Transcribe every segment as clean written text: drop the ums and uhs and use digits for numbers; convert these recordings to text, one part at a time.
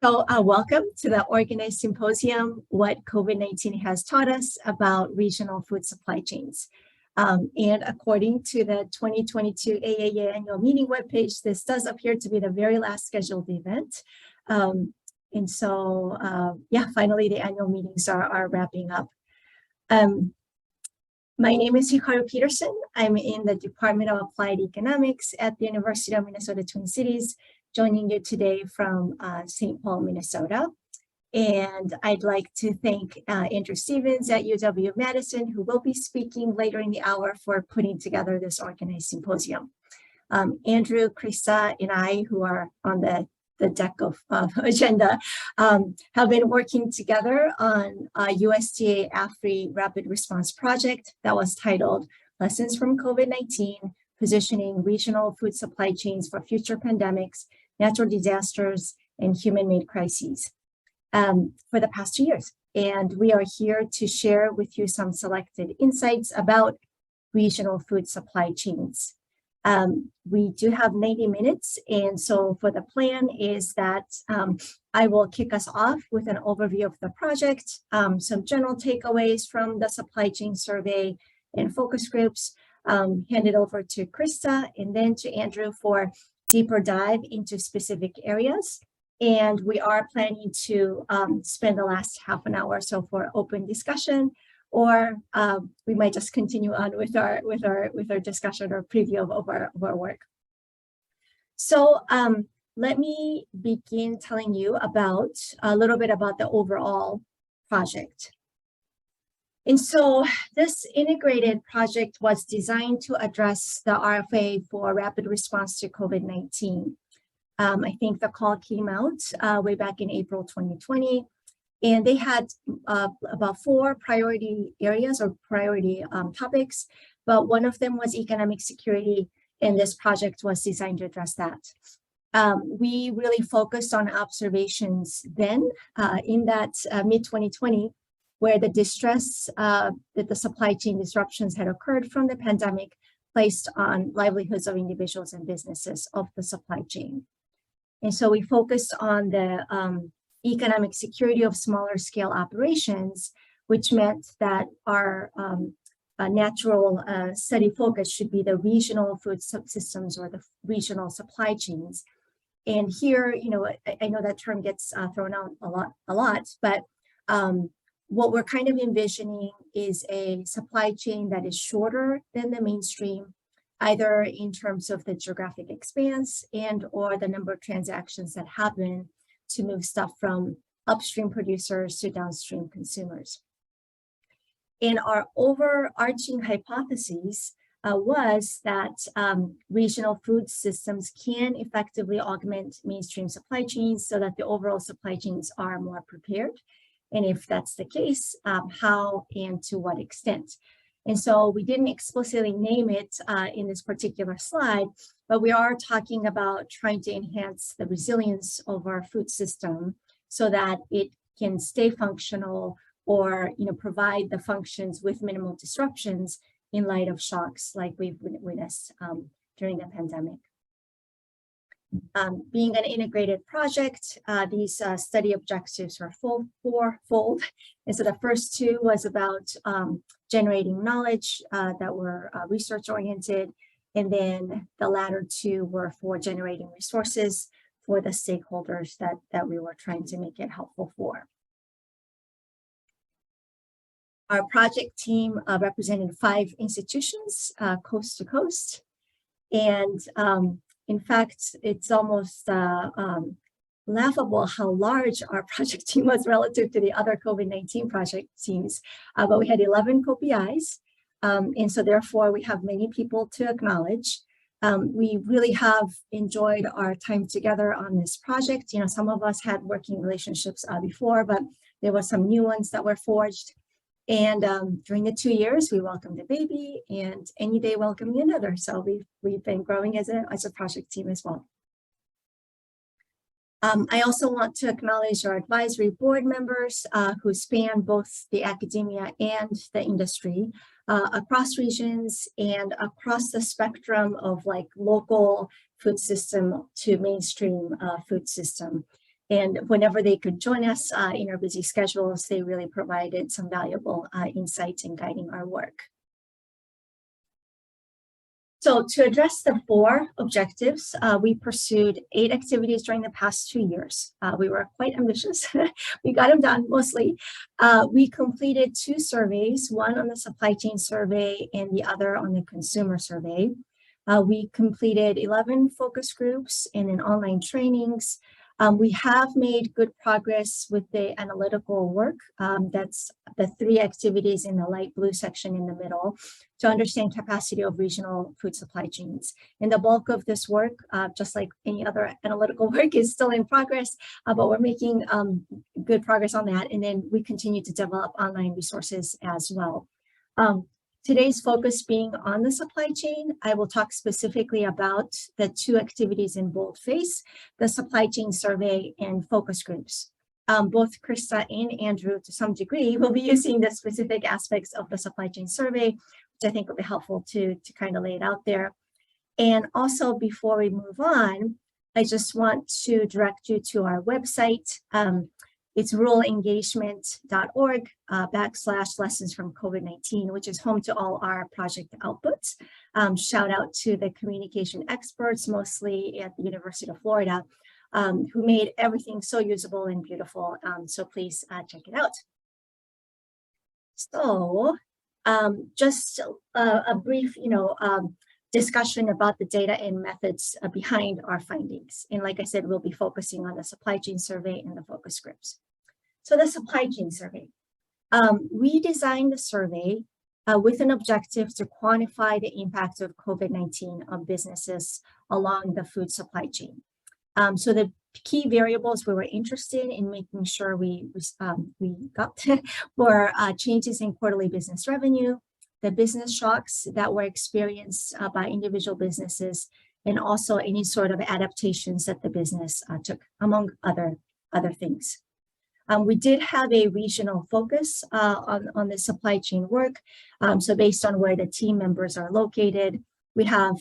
Welcome to the Organized Symposium, What COVID-19 Has Taught Us About Regional Food Supply Chains. And according to the 2022 AAEA annual meeting webpage, this does appear to be the very last scheduled event. Finally, the annual meetings are wrapping up. My name is Hikaru Peterson. I'm in the Department of Applied Economics at the University of Minnesota Twin Cities, joining you today from St. Paul, Minnesota. And I'd like to thank Andrew Stevens at UW-Madison, who will be speaking later in the hour, for putting together this organized symposium. Andrew, Christa, and I, who are on the deck of agenda, have been working together on a USDA Rapid Response project that was titled Lessons from COVID-19, Positioning Regional Food Supply Chains for Future Pandemics, Natural Disasters, and Human-made Crises for the past 2 years. And we are here to share with you some selected insights about regional food supply chains. We do have 90 minutes, and so for the plan is that I will kick us off with an overview of the project, some general takeaways from the supply chain survey and focus groups, hand it over to Christa and then to Andrew for deeper dive into specific areas. And we are planning to spend the last half an hour or so for open discussion, or we might just continue on with our discussion or preview of our work. So let me begin telling you about a little bit about the overall project. And so this integrated project was designed to address the RFA for rapid response to COVID-19. I think the call came out way back in April 2020, and they had about 4 priority areas or priority topics, but one of them was economic security, and this project was designed to address that. We really focused on observations then in that mid-2020, where the distress that the supply chain disruptions had occurred from the pandemic placed on livelihoods of individuals and businesses of the supply chain. And so we focused on the economic security of smaller scale operations, which meant that our natural study focus should be the regional food subsystems or the regional supply chains. And here, I know that term gets thrown out a lot, but what we're kind of envisioning is a supply chain that is shorter than the mainstream, either in terms of the geographic expanse and or the number of transactions that happen to move stuff from upstream producers to downstream consumers. And our overarching hypothesis was that regional food systems can effectively augment mainstream supply chains so that the overall supply chains are more prepared. And if that's the case, how and to what extent? And so we didn't explicitly name it in this particular slide, but we are talking about trying to enhance the resilience of our food system so that it can stay functional or provide the functions with minimal disruptions in light of shocks like we've witnessed during the pandemic. Being an integrated project, these study objectives are fourfold. And so the first 2 was about generating knowledge that were research-oriented, and then the latter 2 were for generating resources for the stakeholders that we were trying to make it helpful for. Our project team represented 5 institutions, coast to coast, and in fact, it's almost laughable how large our project team was relative to the other COVID-19 project teams, but we had 11 co-PIs, and so therefore we have many people to acknowledge. We really have enjoyed our time together on this project. Some of us had working relationships before, but there were some new ones that were forged. And during the 2 years, we welcomed a baby, and any day welcoming another. So we've been growing as a project team as well. I also want to acknowledge our advisory board members who span both the academia and the industry across regions and across the spectrum of local food system to mainstream food system. And whenever they could join us in our busy schedules, they really provided some valuable insights in guiding our work. So to address the 4 objectives, we pursued 8 activities during the past 2 years. We were quite ambitious. We got them done mostly. We completed 2 surveys, one on the supply chain survey and the other on the consumer survey. We completed 11 focus groups and in online trainings. We have made good progress with the analytical work. That's the 3 activities in the light blue section in the middle to understand capacity of regional food supply chains. And the bulk of this work, just like any other analytical work, is still in progress, but we're making good progress on that. And then we continue to develop online resources as well. Today's focus being on the supply chain, I will talk specifically about the 2 activities in boldface, the supply chain survey and focus groups. Both Christa and Andrew, to some degree, will be using the specific aspects of the supply chain survey, which I think will be helpful to kind of lay it out there. And also, before we move on, I just want to direct you to our website. It's ruralengagement.org /lessons from COVID-19, which is home to all our project outputs. Shout out to the communication experts, mostly at the University of Florida, who made everything so usable and beautiful. So please check it out. So just a brief, discussion about the data and methods behind our findings. And like I said, we'll be focusing on the supply chain survey and the focus groups. So the supply chain survey. We designed the survey with an objective to quantify the impact of COVID-19 on businesses along the food supply chain. So the key variables we were interested in making sure we got were changes in quarterly business revenue, the business shocks that were experienced by individual businesses, and also any sort of adaptations that the business took, among other things. We did have a regional focus on the supply chain work. So based on where the team members are located, we have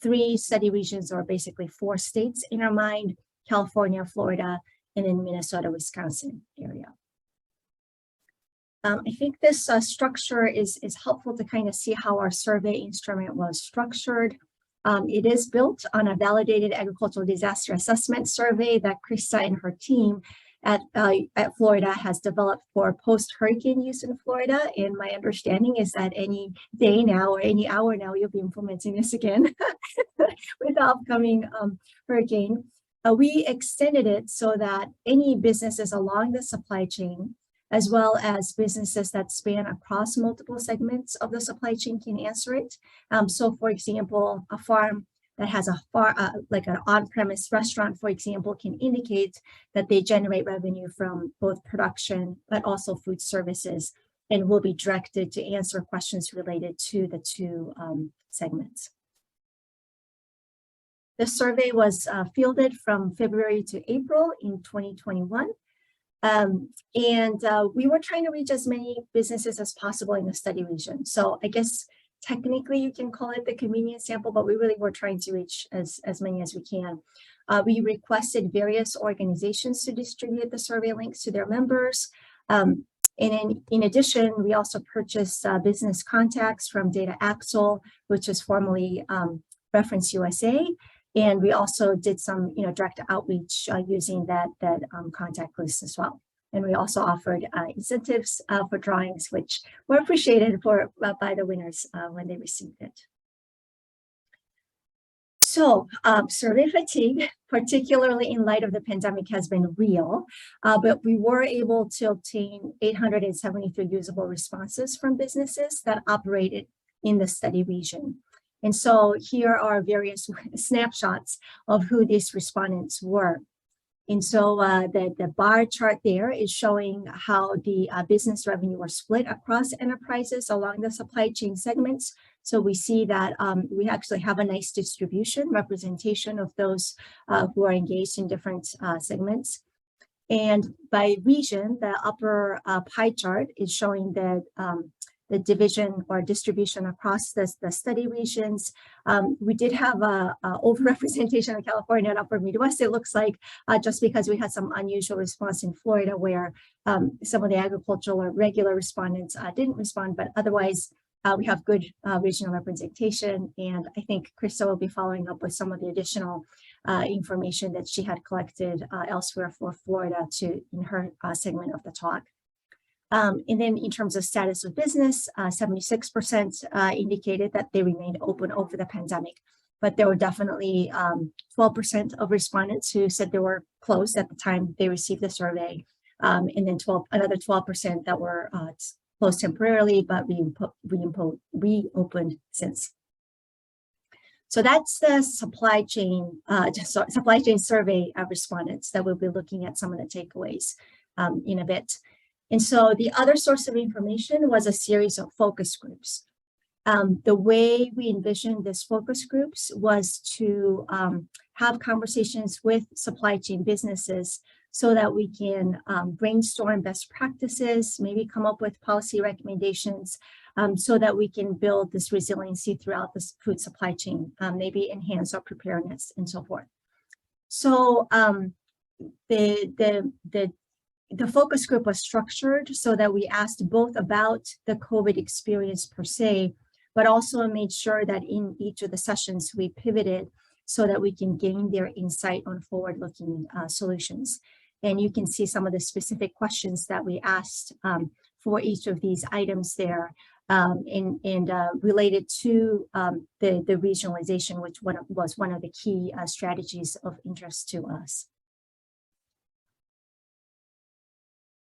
3 study regions, or basically 4 states in our mind: California, Florida, and then Minnesota, Wisconsin area. I think this structure is helpful to kind of see how our survey instrument was structured. It is built on a validated agricultural disaster assessment survey that Christa and her team at Florida has developed for post-hurricane use in Florida. And my understanding is that any day now or any hour now, you'll be implementing this again with the upcoming hurricane. We extended it so that any businesses along the supply chain, as well as businesses that span across multiple segments of the supply chain, can answer it. So for example, a farm that has like an on-premise restaurant, for example, can indicate that they generate revenue from both production, but also food services, and will be directed to answer questions related to the 2 segments. The survey was fielded from February to April in 2021. We were trying to reach as many businesses as possible in the study region. So I guess technically you can call it the convenience sample, but we really were trying to reach as many as we can. We requested various organizations to distribute the survey links to their members. And in addition, we also purchased business contacts from Data Axle, which is formerly Reference USA. And we also did some direct outreach using that contact list as well. And we also offered incentives for drawings, which were appreciated by the winners when they received it. So survey fatigue, particularly in light of the pandemic, has been real, but we were able to obtain 873 usable responses from businesses that operated in the study region. And so here are various snapshots of who these respondents were. And so the bar chart there is showing how the business revenue were split across enterprises along the supply chain segments. So we see that we actually have a nice distribution, representation of those who are engaged in different segments. And by region, the upper pie chart is showing that the division or distribution across the study regions. We did have a overrepresentation of California and Upper Midwest, it looks like, just because we had some unusual response in Florida where some of the agricultural or regular respondents didn't respond, but otherwise we have good regional representation. And I think Christa will be following up with some of the additional information that she had collected elsewhere for Florida in her segment of the talk. And then in terms of status of business, 76% indicated that they remained open over the pandemic, but there were definitely 12% of respondents who said they were closed at the time they received the survey, and then another 12% that were closed temporarily, but reopened since. So that's the supply chain survey of respondents that we'll be looking at some of the takeaways in a bit. And so the other source of information was a series of focus groups. The way we envisioned these focus groups was to have conversations with supply chain businesses so that we can brainstorm best practices, maybe come up with policy recommendations so that we can build this resiliency throughout the food supply chain, maybe enhance our preparedness and so forth. So the focus group was structured so that we asked both about the COVID experience per se, but also made sure that in each of the sessions we pivoted so that we can gain their insight on forward-looking solutions. And you can see some of the specific questions that we asked for each of these items there and related to the regionalization, which was one of the key strategies of interest to us.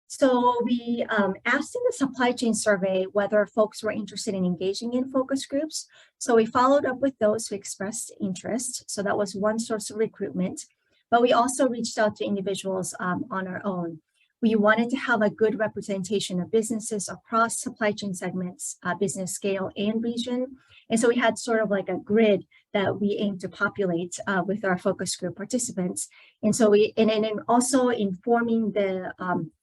So we asked in the supply chain survey whether folks were interested in engaging in focus groups. So we followed up with those who expressed interest. So that was one source of recruitment, but we also reached out to individuals on our own. We wanted to have a good representation of businesses across supply chain segments, business scale and region. And so we had sort of like a grid that we aim to populate with our focus group participants. And so and also in forming the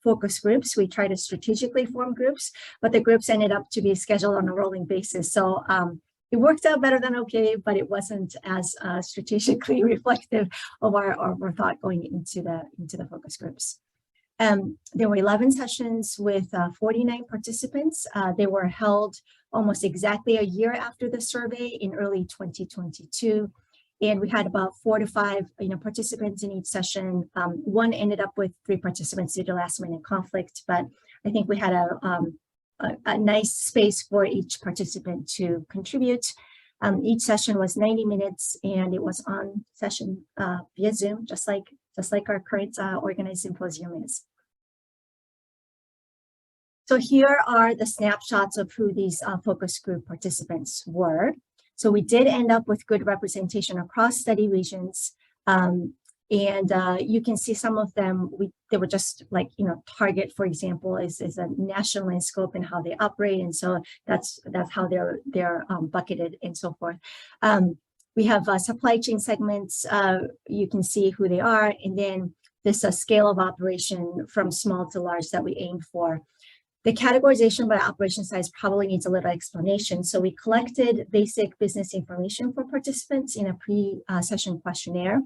focus groups, we try to strategically form groups, but the groups ended up to be scheduled on a rolling basis. So it worked out better than okay, but it wasn't as strategically reflective of our thought going into the focus groups. There were 11 sessions with 49 participants. They were held almost exactly a year after the survey in early 2022. And we had about 4 to 5 participants in each session. One ended up with 3 participants due to last minute conflict, but I think we had a nice space for each participant to contribute. Each session was 90 minutes and it was on session via Zoom, just like our current Organized Symposium is. So here are the snapshots of who these focus group participants were. So we did end up with good representation across study regions. And you can see some of them, they were just like, Target, for example, is a national in scope and how they operate. And so that's how they're bucketed and so forth. We have supply chain segments. You can see who they are. And then this scale of operation from small to large that we aim for. The categorization by operation size probably needs a little explanation. So we collected basic business information for participants in a pre-session questionnaire.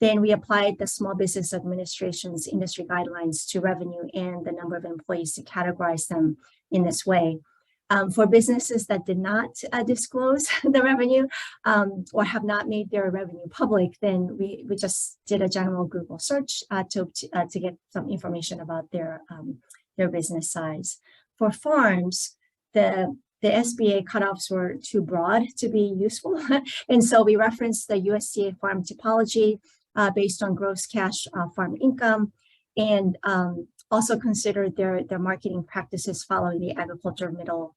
Then we applied the Small Business Administration's industry guidelines to revenue and the number of employees to categorize them in this way. For businesses that did not disclose the revenue or have not made their revenue public, then we just did a general Google search to get some information about their business size. For farms, the SBA cutoffs were too broad to be useful. And so we referenced the USDA farm typology based on gross cash farm income, and also considered their marketing practices following the agriculture middle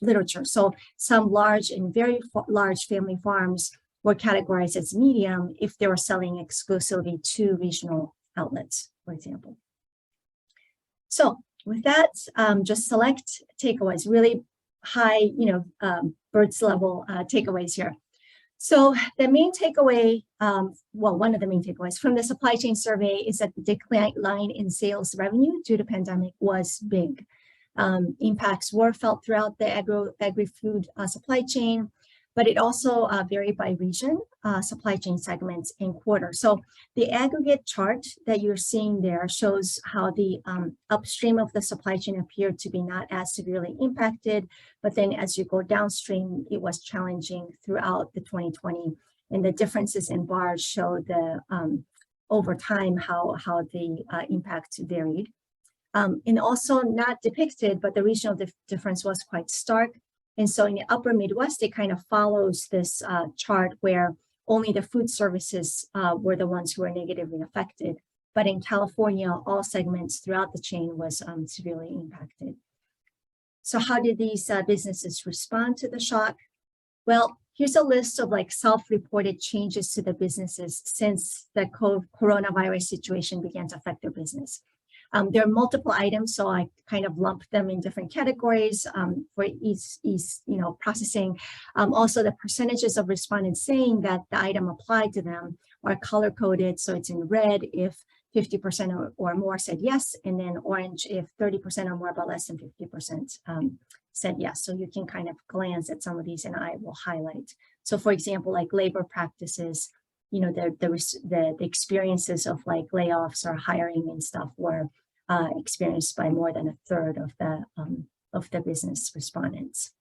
literature. So some large and very large family farms were categorized as medium if they were selling exclusively to regional outlets, for example. So with that, just select takeaways, really high, birds level takeaways here. So the main takeaway, one of the main takeaways from the supply chain survey is that the decline in sales revenue due to pandemic was big. impacts were felt throughout the agri-food supply chain, but it also varied by region, supply chain segments, and quarter. So the aggregate chart that you're seeing there shows how the upstream of the supply chain appeared to be not as severely impacted, but then as you go downstream, it was challenging throughout the 2020, and the differences in bars show the over time how the impact varied. And also not depicted, but the regional difference was quite stark. And so in the upper Midwest, it kind of follows this chart where only the food services were the ones who were negatively affected. But in California, all segments throughout the chain was severely impacted. So how did these businesses respond to the shock? Well, here's a list of like self-reported changes to the businesses since the coronavirus situation began to affect their business. There are multiple items, so I kind of lumped them in different categories for each processing. Also, the percentages of respondents saying that the item applied to them are color-coded, so it's in red if 50% or more said yes, and then orange if 30% or more, but less than 50% said yes. So you can kind of glance at some of these, and I will highlight. So, for example, like labor practices, the experiences of like layoffs or hiring and stuff were experienced by more than a third of the business respondents.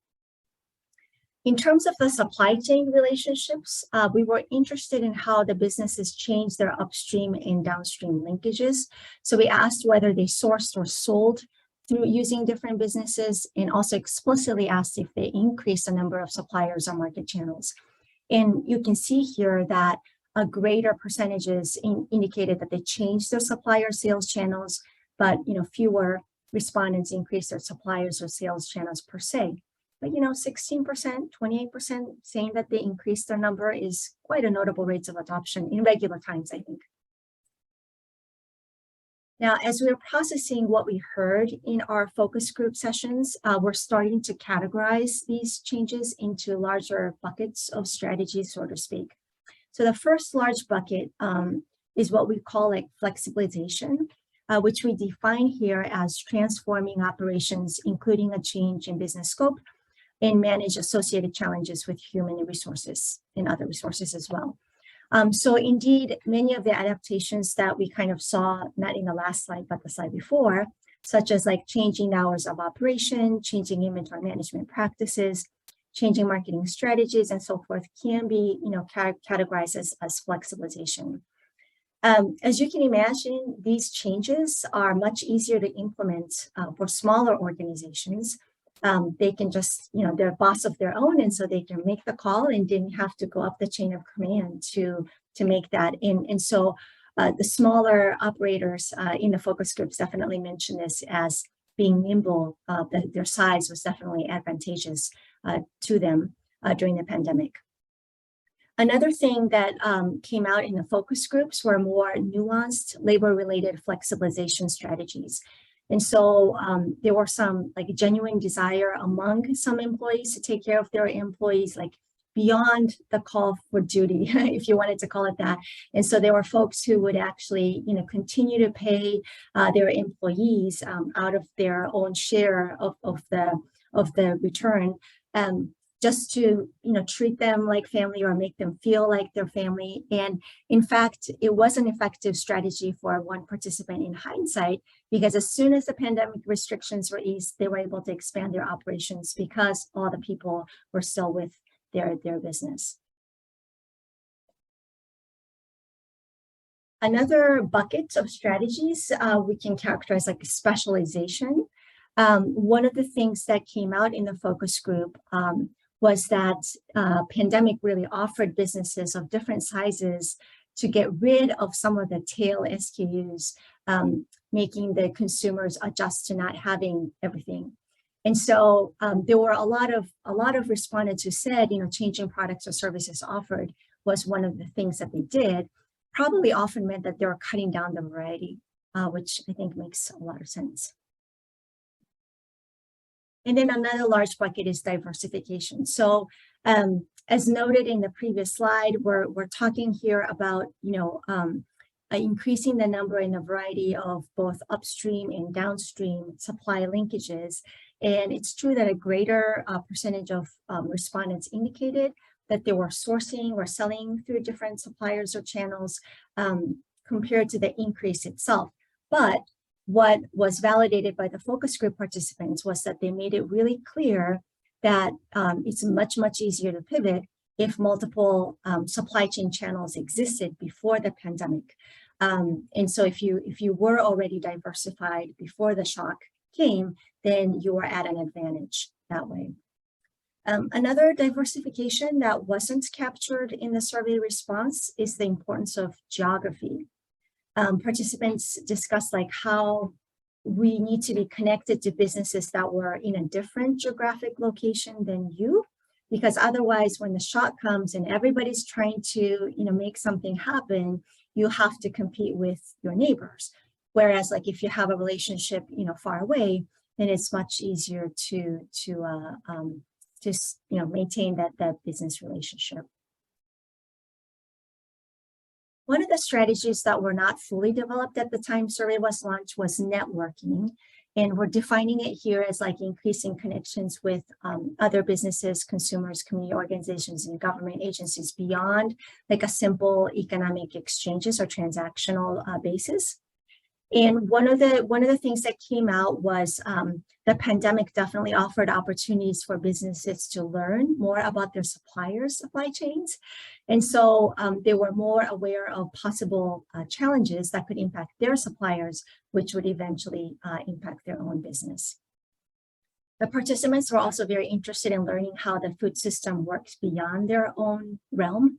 In terms of the supply chain relationships, we were interested in how the businesses changed their upstream and downstream linkages. So we asked whether they sourced or sold through using different businesses, and also explicitly asked if they increased the number of suppliers or market channels. And you can see here that a greater percentages indicated that they changed their supplier sales channels, but fewer respondents increased their suppliers or sales channels per se. But 16%, 28% saying that they increased their number is quite a notable rate of adoption in regular times, I think. Now, as we're processing what we heard in our focus group sessions, we're starting to categorize these changes into larger buckets of strategies, so to speak. So the first large bucket is what we call like flexibilization, which we define here as transforming operations, including a change in business scope, and manage associated challenges with human resources and other resources as well. So indeed, many of the adaptations that we kind of saw, not in the last slide, but the slide before, such as like changing hours of operation, changing inventory management practices, changing marketing strategies, and so forth, can be categorized as flexibilization. As you can imagine, these changes are much easier to implement for smaller organizations. They can just, they're boss of their own, and so they can make the call and didn't have to go up the chain of command to make that. And so the smaller operators in the focus groups definitely mentioned this as being nimble. Their size was definitely advantageous to them during the pandemic. Another thing that came out in the focus groups were more nuanced labor-related flexibilization strategies. And so there were some like genuine desire among some employees to take care of their employees, like beyond the call for duty, if you wanted to call it that. And so there were folks who would actually, continue to pay their employees out of their own share of the return, just to treat them like family or make them feel like their family. And in fact, it was an effective strategy for one participant in hindsight, because as soon as the pandemic restrictions were eased, they were able to expand their operations because all the people were still with their business. Another bucket of strategies we can characterize like specialization. One of the things that came out in the focus group was that pandemic really offered businesses of different sizes to get rid of some of the tail SKUs, making the consumers adjust to not having everything. And so there were a lot of respondents who said, changing products or services offered was one of the things that they did. Probably often meant that they were cutting down the variety, which I think makes a lot of sense. And then another large bucket is diversification. So as noted in the previous slide, we're talking here about, increasing the number and the variety of both upstream and downstream supply linkages. And it's true that a greater percentage of respondents indicated that they were sourcing or selling through different suppliers or channels compared to the increase itself. But what was validated by the focus group participants was that they made it really clear that it's much, much easier to pivot if multiple supply chain channels existed before the pandemic. And so if you were already diversified before the shock came, then you were at an advantage that way. Another diversification that wasn't captured in the survey response is the importance of geography. Participants discussed like how we need to be connected to businesses that were in a different geographic location than you, because otherwise when the shock comes and everybody's trying to make something happen, you have to compete with your neighbors. Whereas like if you have a relationship far away, then it's much easier to just maintain that business relationship. One of the strategies that were not fully developed at the time survey was launched was networking. And we're defining it here as like increasing connections with other businesses, consumers, community organizations, and government agencies beyond like a simple economic exchanges or transactional basis. And one of the things that came out was the pandemic definitely offered opportunities for businesses to learn more about their suppliers' supply chains. And so they were more aware of possible challenges that could impact their suppliers, which would eventually impact their own business. The participants were also very interested in learning how the food system works beyond their own realm.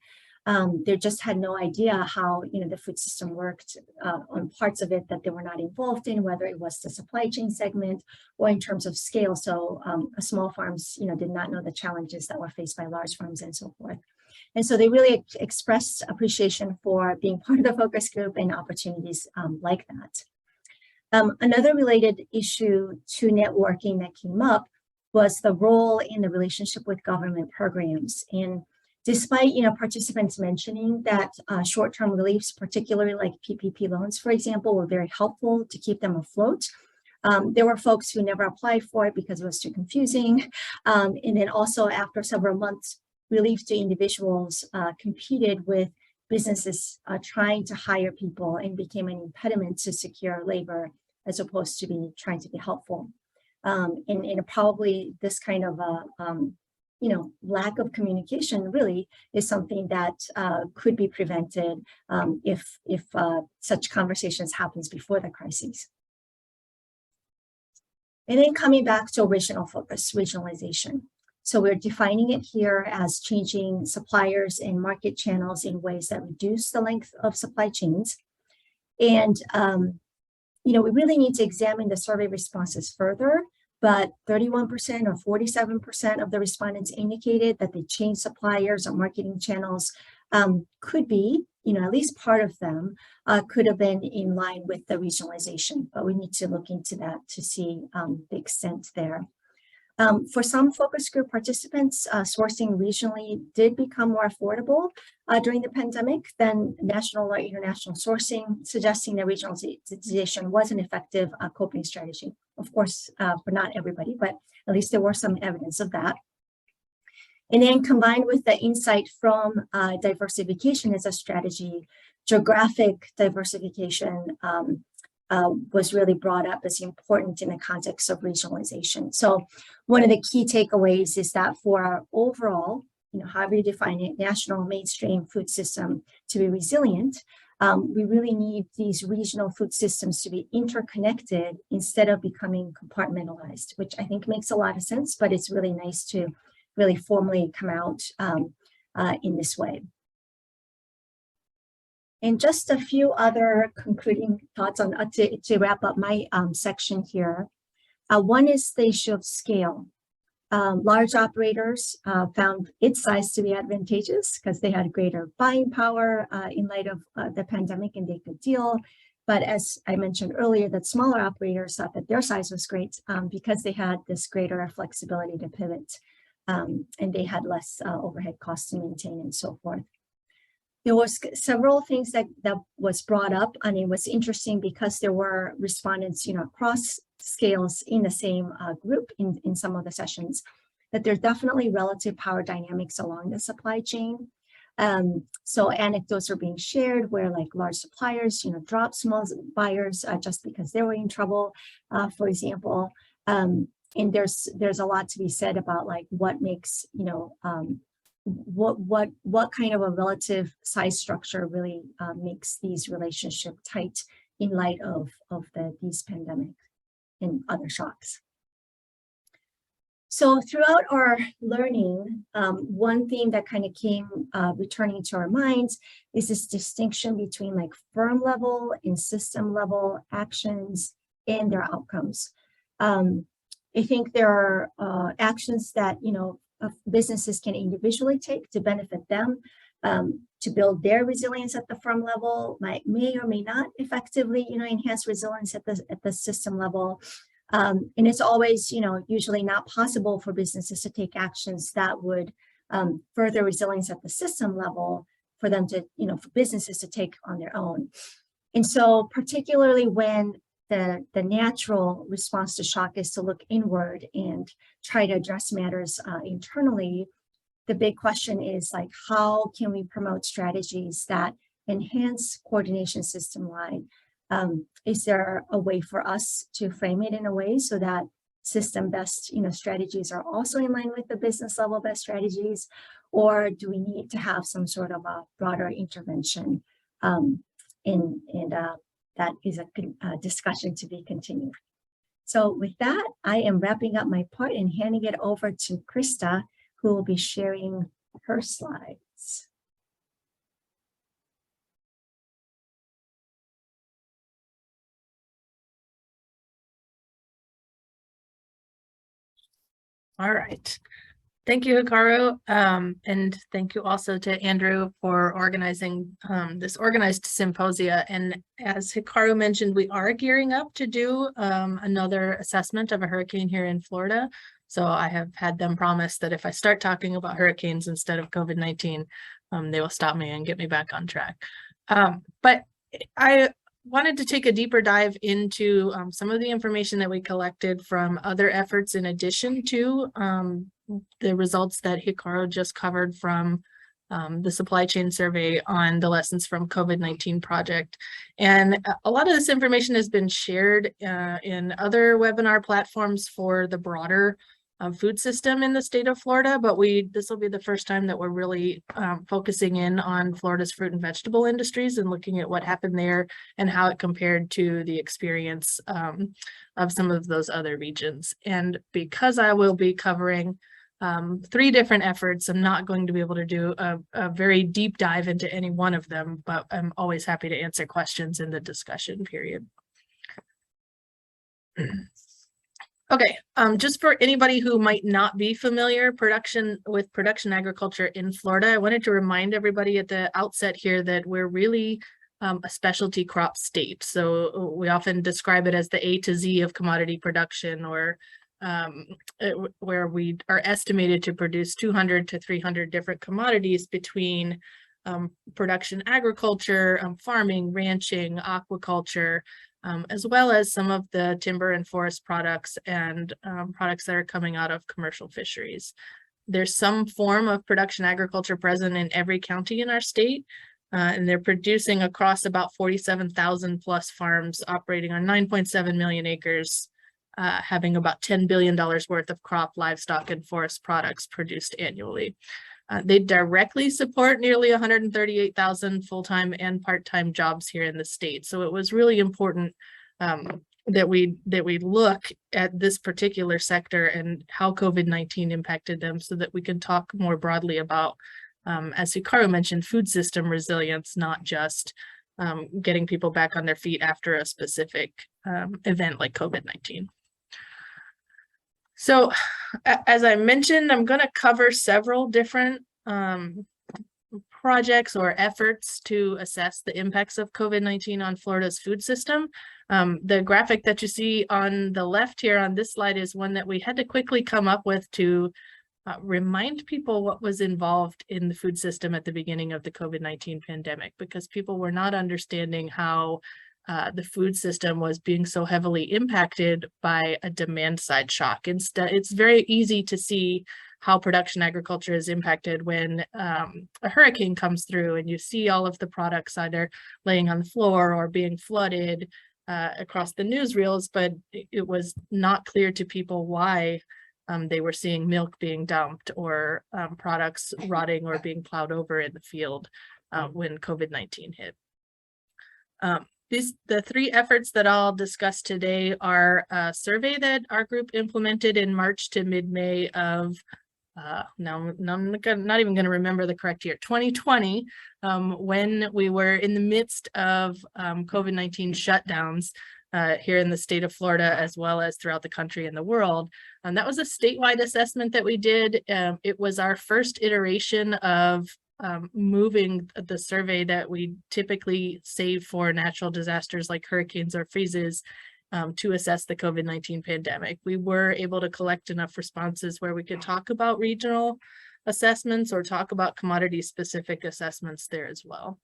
They just had no idea how the food system worked on parts of it that they were not involved in, whether it was the supply chain segment or in terms of scale. So small farms did not know the challenges that were faced by large farms and so forth. And so they really expressed appreciation for being part of the focus group and opportunities like that. Another related issue to networking that came up was the role in the relationship with government programs. And despite participants mentioning that short-term reliefs, particularly like PPP loans, for example, were very helpful to keep them afloat, there were folks who never applied for it because it was too confusing. And then also after several months, relief to individuals competed with businesses trying to hire people and became an impediment to secure labor as opposed to be trying to be helpful. And probably this kind of lack of communication really is something that could be prevented if such conversations happens before the crises. And then coming back to original focus, regionalization. So we're defining it here as changing suppliers and market channels in ways that reduce the length of supply chains. And, we really need to examine the survey responses further, but 31% or 47% of the respondents indicated that they changed suppliers or marketing channels. Could be, at least part of them could have been in line with the regionalization, but we need to look into that to see the extent there. For some focus group participants, sourcing regionally did become more affordable during the pandemic than national or international sourcing, suggesting that regionalization was an effective coping strategy. Of course, for not everybody, but at least there was some evidence of that. And then combined with the insight from diversification as a strategy, geographic diversification was really brought up as important in the context of regionalization. So one of the key takeaways is that for our overall, however you define it, national mainstream food system to be resilient, we really need these regional food systems to be interconnected instead of becoming compartmentalized, which I think makes a lot of sense, but it's really nice to really formally come out in this way. And just a few other concluding thoughts on to wrap up my section here. One is the issue of scale. Large operators found its size to be advantageous because they had greater buying power in light of the pandemic and they could deal. But as I mentioned earlier, that smaller operators thought that their size was great because they had this greater flexibility to pivot and they had less overhead costs to maintain and so forth. there was several things that was brought up, and it was interesting because there were respondents, across scales in the same group in some of the sessions, that there's definitely relative power dynamics along the supply chain. So anecdotes are being shared where like large suppliers, drop small buyers just because they were in trouble, for example. And there's a lot to be said about like what makes, what kind of a relative size structure really makes these relationships tight in light of these pandemic and other shocks. So throughout our learning, one theme that kind of came returning to our minds is this distinction between like firm level and system level actions and their outcomes. I think there are actions that, businesses can individually take to benefit them, to build their resilience at the firm level, may or may not effectively, enhance resilience at the system level. And it's always, usually not possible for businesses to take actions that would further resilience at the system level for them to, for businesses to take on their own. And so particularly when the natural response to shock is to look inward and try to address matters internally, the big question is like, how can we promote strategies that enhance coordination system-wide? Is there a way for us to frame it in a way so that system best, strategies are also in line with the business level best strategies, or do we need to have some sort of a broader intervention? That is a discussion to be continued. So with that, I am wrapping up my part and handing it over to Christa, who will be sharing her slides. All right. Thank you, Hikaru. And thank you also to Andrew for organizing this organized symposia. And as Hikaru mentioned, we are gearing up to do another assessment of a hurricane here in Florida. So I have had them promise that if I start talking about hurricanes instead of COVID-19, they will stop me and get me back on track. But I wanted to take a deeper dive into some of the information that we collected from other efforts in addition to the results that Hikaru just covered from the supply chain survey on the lessons from COVID-19 project. And a lot of this information has been shared in other webinar platforms for the broader food system in the state of Florida, but this will be the first time that we're really focusing in on Florida's fruit and vegetable industries and looking at what happened there and how it compared to the experience of some of those other regions. And because I will be covering 3 different efforts, I'm not going to be able to do a very deep dive into any one of them, but I'm always happy to answer questions in the discussion period. Okay, just for anybody who might not be familiar with production agriculture in Florida, I wanted to remind everybody at the outset here that we're really a specialty crop state. So we often describe it as the A to Z of commodity production, or where we are estimated to produce 200 to 300 different commodities between production agriculture, farming, ranching, aquaculture, as well as some of the timber and forest products and products that are coming out of commercial fisheries. There's some form of production agriculture present in every county in our state, and they're producing across about 47,000 plus farms operating on 9.7 million acres, having about $10 billion worth of crop, livestock, and forest products produced annually. They directly support nearly 138,000 full-time and part-time jobs here in the state. So it was really important that we look at this particular sector and how COVID-19 impacted them, so that we can talk more broadly about, as Hikaru mentioned, food system resilience, not just getting people back on their feet after a specific event like COVID-19. So as I mentioned, I'm going to cover several different projects or efforts to assess the impacts of COVID-19 on Florida's food system. The graphic that you see on the left here on this slide is one that we had to quickly come up with to remind people what was involved in the food system at the beginning of the COVID-19 pandemic, because people were not understanding how the food system was being so heavily impacted by a demand side shock. Instead, it's very easy to see how production agriculture is impacted when a hurricane comes through and you see all of the products either laying on the floor or being flooded across the newsreels, but it was not clear to people why they were seeing milk being dumped or products rotting or being plowed over in the field when COVID-19 hit. The three efforts that I'll discuss today are a survey that our group implemented in March to mid-May of, now I'm not even going to remember the correct year, 2020, when we were in the midst of COVID-19 shutdowns here in the state of Florida, as well as throughout the country and the world. And that was a statewide assessment that we did. It was our first iteration of moving the survey that we typically save for natural disasters like hurricanes or freezes to assess the COVID-19 pandemic. We were able to collect enough responses where we could talk about regional assessments or talk about commodity-specific assessments there as well.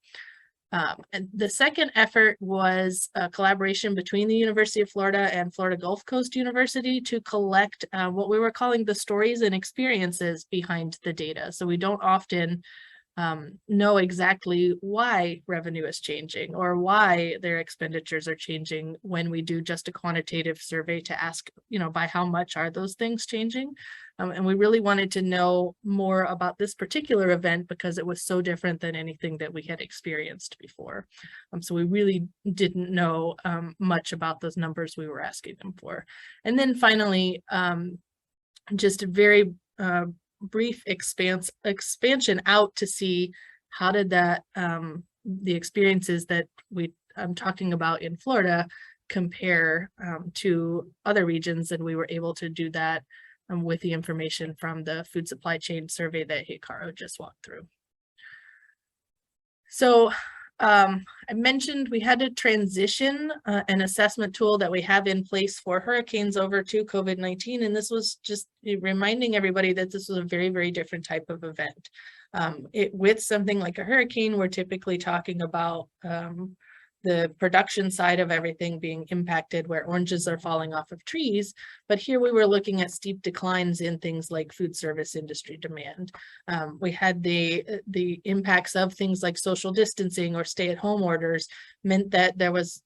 And the second effort was a collaboration between the University of Florida and Florida Gulf Coast University to collect what we were calling the stories and experiences behind the data. So we don't often know exactly why revenue is changing or why their expenditures are changing when we do just a quantitative survey to ask, by how much are those things changing? And we really wanted to know more about this particular event because it was so different than anything that we had experienced before. So we really didn't know much about those numbers we were asking them for. And then finally, just a very brief expansion out to see how did that the experiences that I'm talking about in Florida compare to other regions, and we were able to do that with the information from the food supply chain survey that Hikaru just walked through. So I mentioned we had to transition an assessment tool that we have in place for hurricanes over to COVID-19, and this was just reminding everybody that this was a very, very different type of event. With something like a hurricane, we're typically talking about the production side of everything being impacted where oranges are falling off of trees. But here we were looking at steep declines in things like food service industry demand. We had the impacts of things like social distancing or stay-at-home orders meant that there was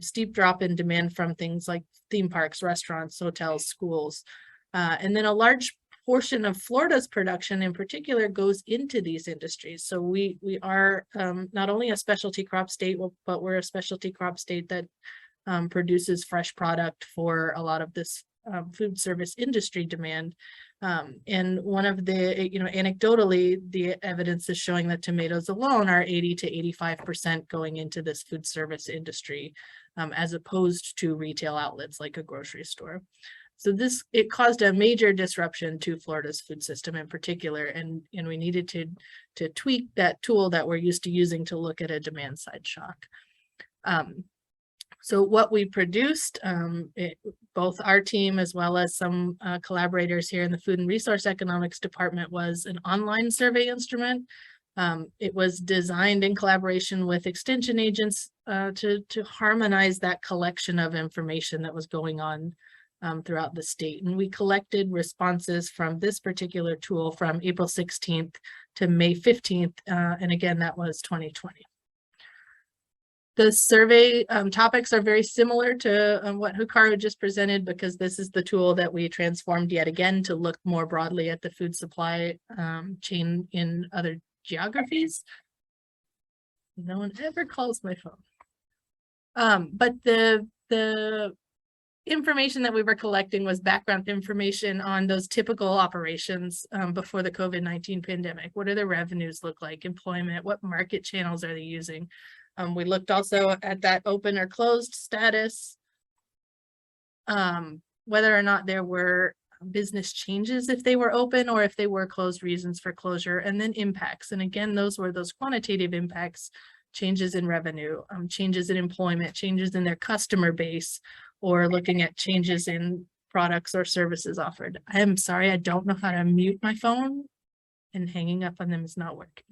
steep drop in demand from things like theme parks, restaurants, hotels, schools. And then a large portion of Florida's production in particular goes into these industries. So we are not only a specialty crop state, but we're a specialty crop state that produces fresh product for a lot of this food service industry demand. And one of the, anecdotally, the evidence is showing that tomatoes alone are 80 to 85% going into this food service industry, as opposed to retail outlets like a grocery store. So it caused a major disruption to Florida's food system in particular, and we needed to tweak that tool that we're used to using to look at a demand side shock. So what we produced, both our team as well as some collaborators here in the Food and Resource Economics Department, was an online survey instrument. It was designed in collaboration with extension agents to harmonize that collection of information that was going on throughout the state. And we collected responses from this particular tool from April 16th to May 15th. And again, that was 2020. The survey topics are very similar to what Hikaru just presented, because this is the tool that we transformed yet again to look more broadly at the food supply chain in other geographies. No one ever calls my phone. But the information that we were collecting was background information on those typical operations before the COVID-19 pandemic. What do their revenues look like? Employment? What market channels are they using? We looked also at that open or closed status, whether or not there were business changes if they were open or if they were closed, reasons for closure, and then impacts. And again, those were those quantitative impacts, changes in revenue, changes in employment, changes in their customer base, or looking at changes in products or services offered. I am sorry, I don't know how to mute my phone, and hanging up on them is not working.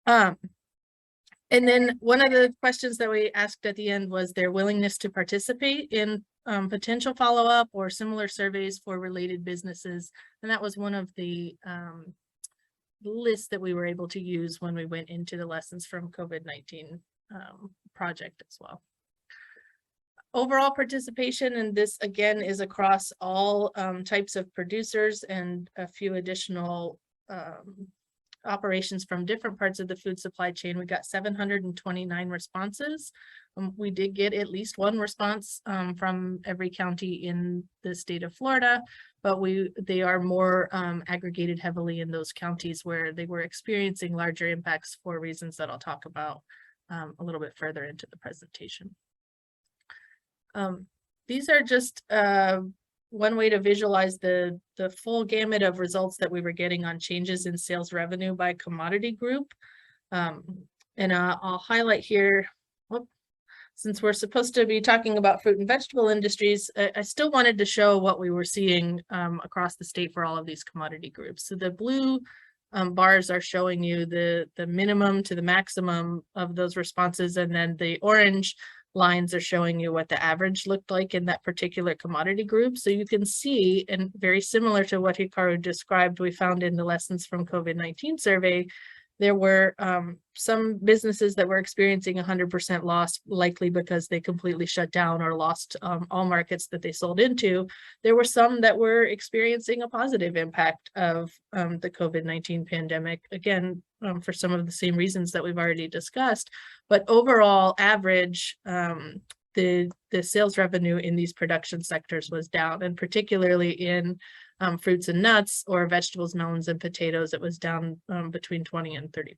And then one of the questions that we asked at the end was their willingness to participate in potential follow-up or similar surveys for related businesses. And that was one of the lists that we were able to use when we went into the lessons from COVID-19 project as well. Overall participation, and this again is across all types of producers and a few additional operations from different parts of the food supply chain. We got 729 responses. We did get at least one response from every county in the state of Florida, but they are more aggregated heavily in those counties where they were experiencing larger impacts for reasons that I'll talk about a little bit further into the presentation. These are just one way to visualize the full gamut of results that we were getting on changes in sales revenue by commodity group. And I'll highlight here, since we're supposed to be talking about fruit and vegetable industries, I still wanted to show what we were seeing across the state for all of these commodity groups. So the blue bars are showing you the minimum to the maximum of those responses, and then the orange lines are showing you what the average looked like in that particular commodity group. So you can see, and very similar to what Hikaru described, we found in the lessons from COVID-19 survey, there were some businesses that were experiencing 100% loss, likely because they completely shut down or lost all markets that they sold into. There were some that were experiencing a positive impact of the COVID-19 pandemic, again, for some of the same reasons that we've already discussed. But overall average, the sales revenue in these production sectors was down, and particularly in fruits and nuts, or vegetables, melons, and potatoes, it was down between 20 and 30%.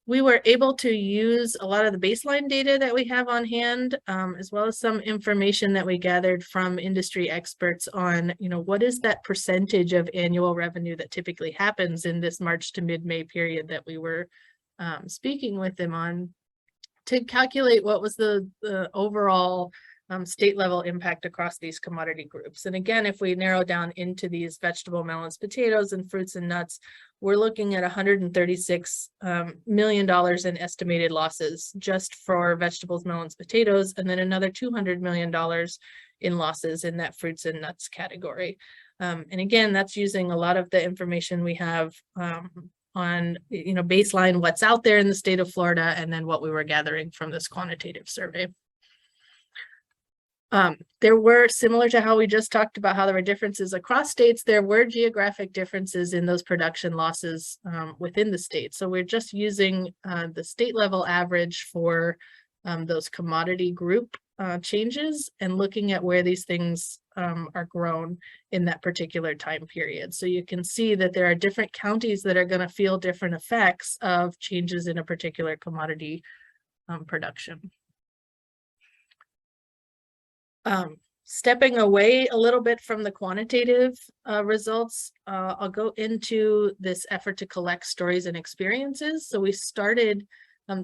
We were able to use a lot of the baseline data that we have on hand, as well as some information that we gathered from industry experts on, what is that percentage of annual revenue that typically happens in this March to mid-May period that we were speaking with them on, to calculate what was the overall state level impact across these commodity groups. And again, if we narrow down into these vegetable, melons, potatoes, and fruits and nuts, we're looking at $136 million in estimated losses just for vegetables, melons, potatoes, and then another $200 million in losses in that fruits and nuts category. And again, that's using a lot of the information we have on baseline, what's out there in the state of Florida, and then what we were gathering from this quantitative survey. There were, similar to how we just talked about how there were differences across states, there were geographic differences in those production losses within the state. So we're just using the state level average for those commodity group changes and looking at where these things are grown in that particular time period. So you can see that there are different counties that are going to feel different effects of changes in a particular commodity production. Stepping away a little bit from the quantitative results, I'll go into this effort to collect stories and experiences. So we started,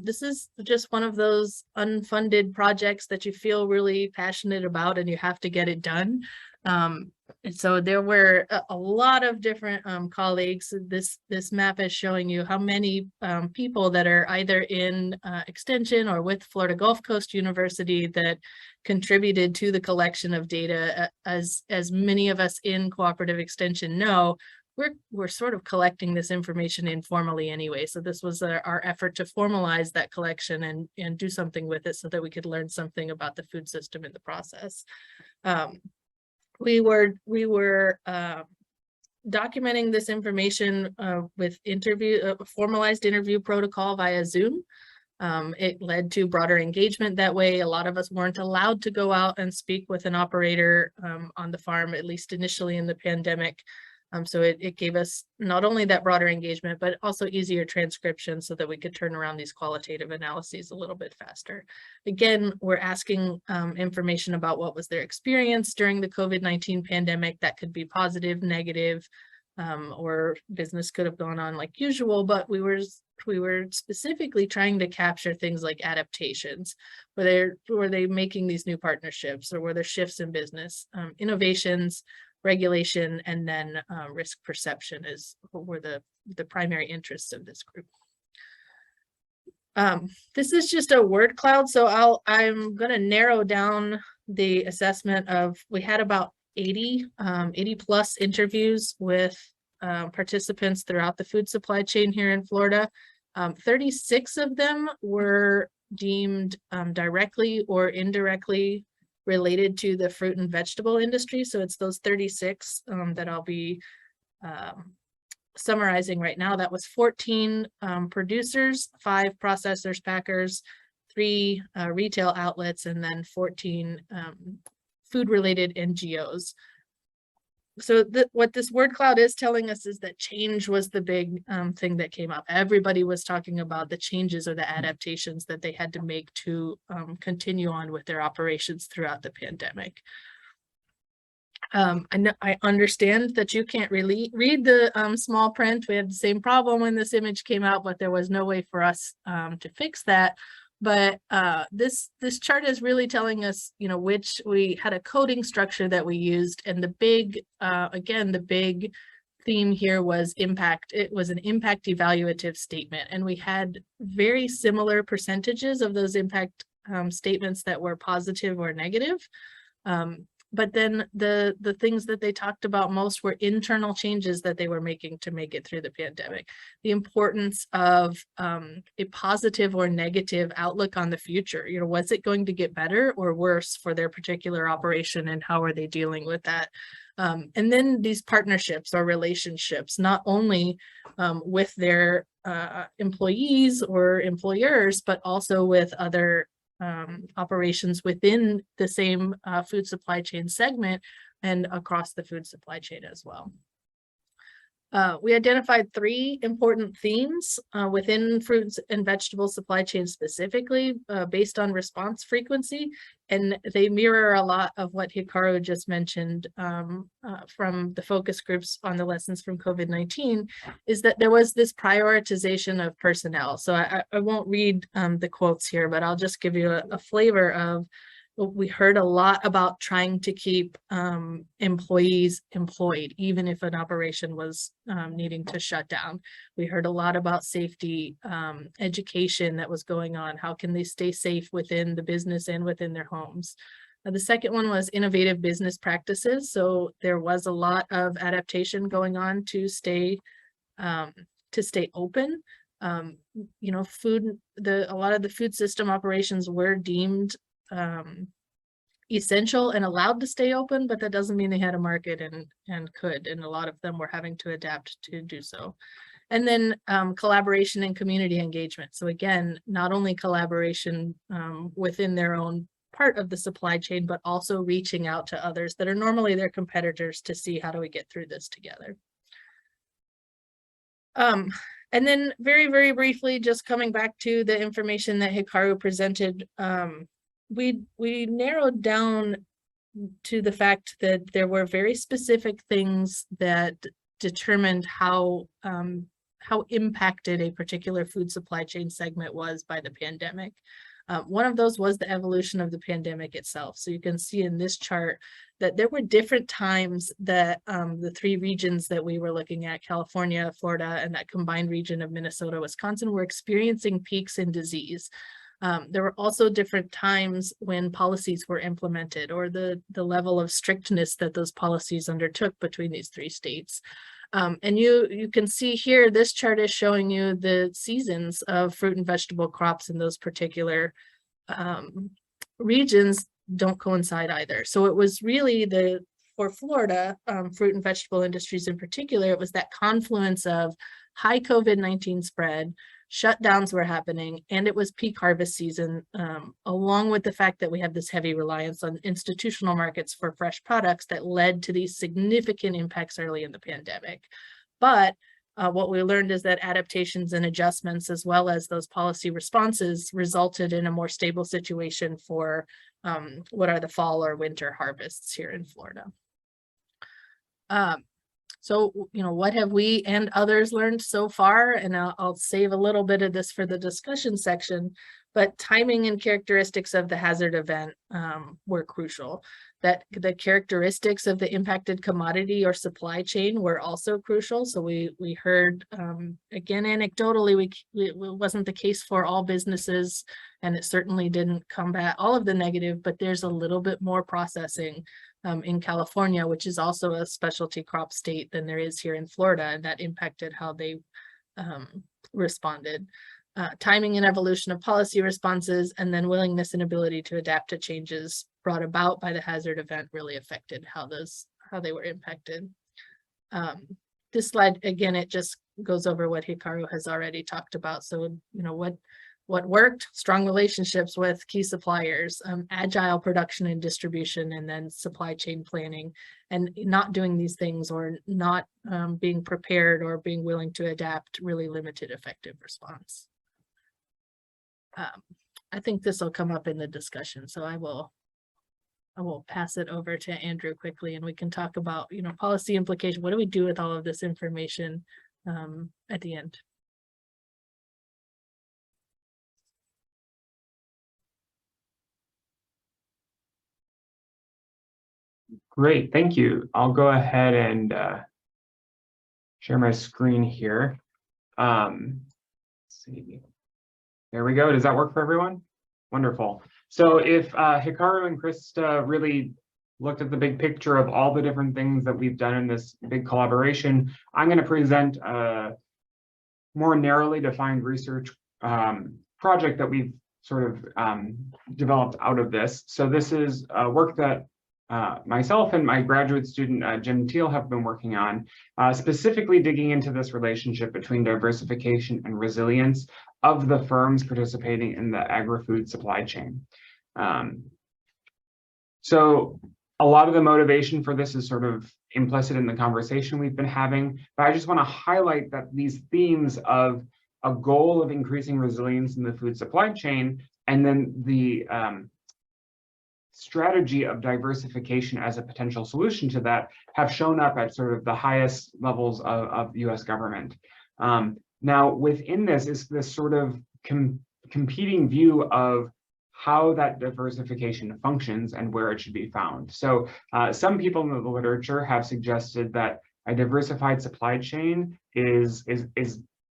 this is just one of those unfunded projects that you feel really passionate about and you have to get it done. And so there were a lot of different colleagues. This map is showing you how many people that are either in extension or with Florida Gulf Coast University that contributed to the collection of data. As many of us in cooperative extension know, we're sort of collecting this information informally anyway. So this was our effort to formalize that collection and do something with it so that we could learn something about the food system in the process. We were documenting this information with formalized interview protocol via Zoom. It led to broader engagement that way. A lot of us weren't allowed to go out and speak with an operator on the farm, at least initially in the pandemic. So it gave us not only that broader engagement, but also easier transcription so that we could turn around these qualitative analyses a little bit faster. Again, we're asking information about what was their experience during the COVID-19 pandemic. That could be positive, negative, or business could have gone on like usual, but we were we were specifically trying to capture things like adaptations. Were they making these new partnerships, or were there shifts in business, innovations, regulation, and then risk perception were the primary interests of this group. This is just a word cloud, so I'm going to narrow down the assessment of, we had about 80 plus interviews with participants throughout the food supply chain here in Florida. 36 of them were deemed directly or indirectly related to the fruit and vegetable industry. So it's those 36 that I'll be summarizing right now. That was 14 producers, 5 processors, packers, 3 retail outlets, and then 14 food-related NGOs. So what this word cloud is telling us is that change was the big thing that came up. Everybody was talking about the changes or the adaptations that they had to make to continue on with their operations throughout the pandemic. I understand that you can't really read the small print. We had the same problem when this image came out, but there was no way for us to fix that. But this chart is really telling us, you know, we had a coding structure that we used, and the big, again, the big theme here was impact. It was an impact evaluative statement, and we had very similar percentages of those impact statements that were positive or negative. But then the things that they talked about most were internal changes that they were making to make it through the pandemic. The importance of a positive or negative outlook on the future. You know, was it going to get better or worse for their particular operation, and how are they dealing with that? And then these partnerships or relationships, not only with their employees or employers, but also with other operations within the same food supply chain segment and across the food supply chain as well. We identified 3 important themes within fruits and vegetable supply chain specifically based on response frequency, and they mirror a lot of what Hikaru just mentioned from the focus groups on the lessons from COVID-19, is that there was this prioritization of personnel. So I won't read the quotes here, but I'll just give you a flavor of. We heard a lot about trying to keep employees employed, even if an operation was needing to shut down. We heard a lot about safety education that was going on. How can they stay safe within the business and within their homes? The second one was innovative business practices. So there was a lot of adaptation going on to stay open. You know, a lot of the food system operations were deemed essential and allowed to stay open, but that doesn't mean they had a market and could, and a lot of them were having to adapt to do so. And then collaboration and community engagement. So again, not only collaboration within their own part of the supply chain, but also reaching out to others that are normally their competitors to see, how do we get through this together? And then very, very briefly, just coming back to the information that Hikaru presented, we narrowed down to the fact that there were very specific things that determined how impacted a particular food supply chain segment was by the pandemic. One of those was the evolution of the pandemic itself. So you can see in this chart that there were different times that the 3 regions that we were looking at, California, Florida, and that combined region of Minnesota, Wisconsin, were experiencing peaks in disease. There were also different times when policies were implemented, or the level of strictness that those policies undertook between these 3 states. And you can see here, this chart is showing you the seasons of fruit and vegetable crops in those particular regions don't coincide either. So it was really for Florida, fruit and vegetable industries in particular, it was that confluence of high COVID-19 spread, shutdowns were happening, and it was peak harvest season, along with the fact that we had this heavy reliance on institutional markets for fresh products that led to these significant impacts early in the pandemic. But what we learned is that adaptations and adjustments, as well as those policy responses, resulted in a more stable situation for what are the fall or winter harvests here in Florida. So, what have we and others learned so far? And I'll save a little bit of this for the discussion section, but timing and characteristics of the hazard event were crucial. That the characteristics of the impacted commodity or supply chain were also crucial. So we heard, again, anecdotally, it wasn't the case for all businesses, and it certainly didn't combat all of the negative, but there's a little bit more processing in California, which is also a specialty crop state, than there is here in Florida, and that impacted how they responded. Timing and evolution of policy responses, and then willingness and ability to adapt to changes brought about by the hazard event really affected how they were impacted. This slide, again, it just goes over what Hikaru has already talked about. So, what worked: strong relationships with key suppliers, agile production and distribution, and then supply chain planning. And not doing these things, or not being prepared or being willing to adapt, really limited effective response. I think this will come up in the discussion, so I will pass it over to Andrew quickly, and we can talk about, policy implication. What do we do with all of this information at the end? Great, thank you. I'll go ahead and share my screen here. Let's see. There we go. Does that work for everyone? Wonderful. So if Hikaru and Christa really looked at the big picture of all the different things that we've done in this big collaboration, I'm going to present a more narrowly defined research project that we've sort of developed out of this. So this is work that myself and my graduate student, Jim Teal, have been working on, specifically digging into this relationship between diversification and resilience of the firms participating in the agri-food supply chain. So a lot of the motivation for this is sort of implicit in the conversation we've been having, but I just want to highlight that these themes of a goal of increasing resilience in the food supply chain, and then the strategy of diversification as a potential solution to that, have shown up at sort of the highest levels of the US government. Now, within this is this sort of competing view of how that diversification functions and where it should be found. So some people in the literature have suggested that a diversified supply chain is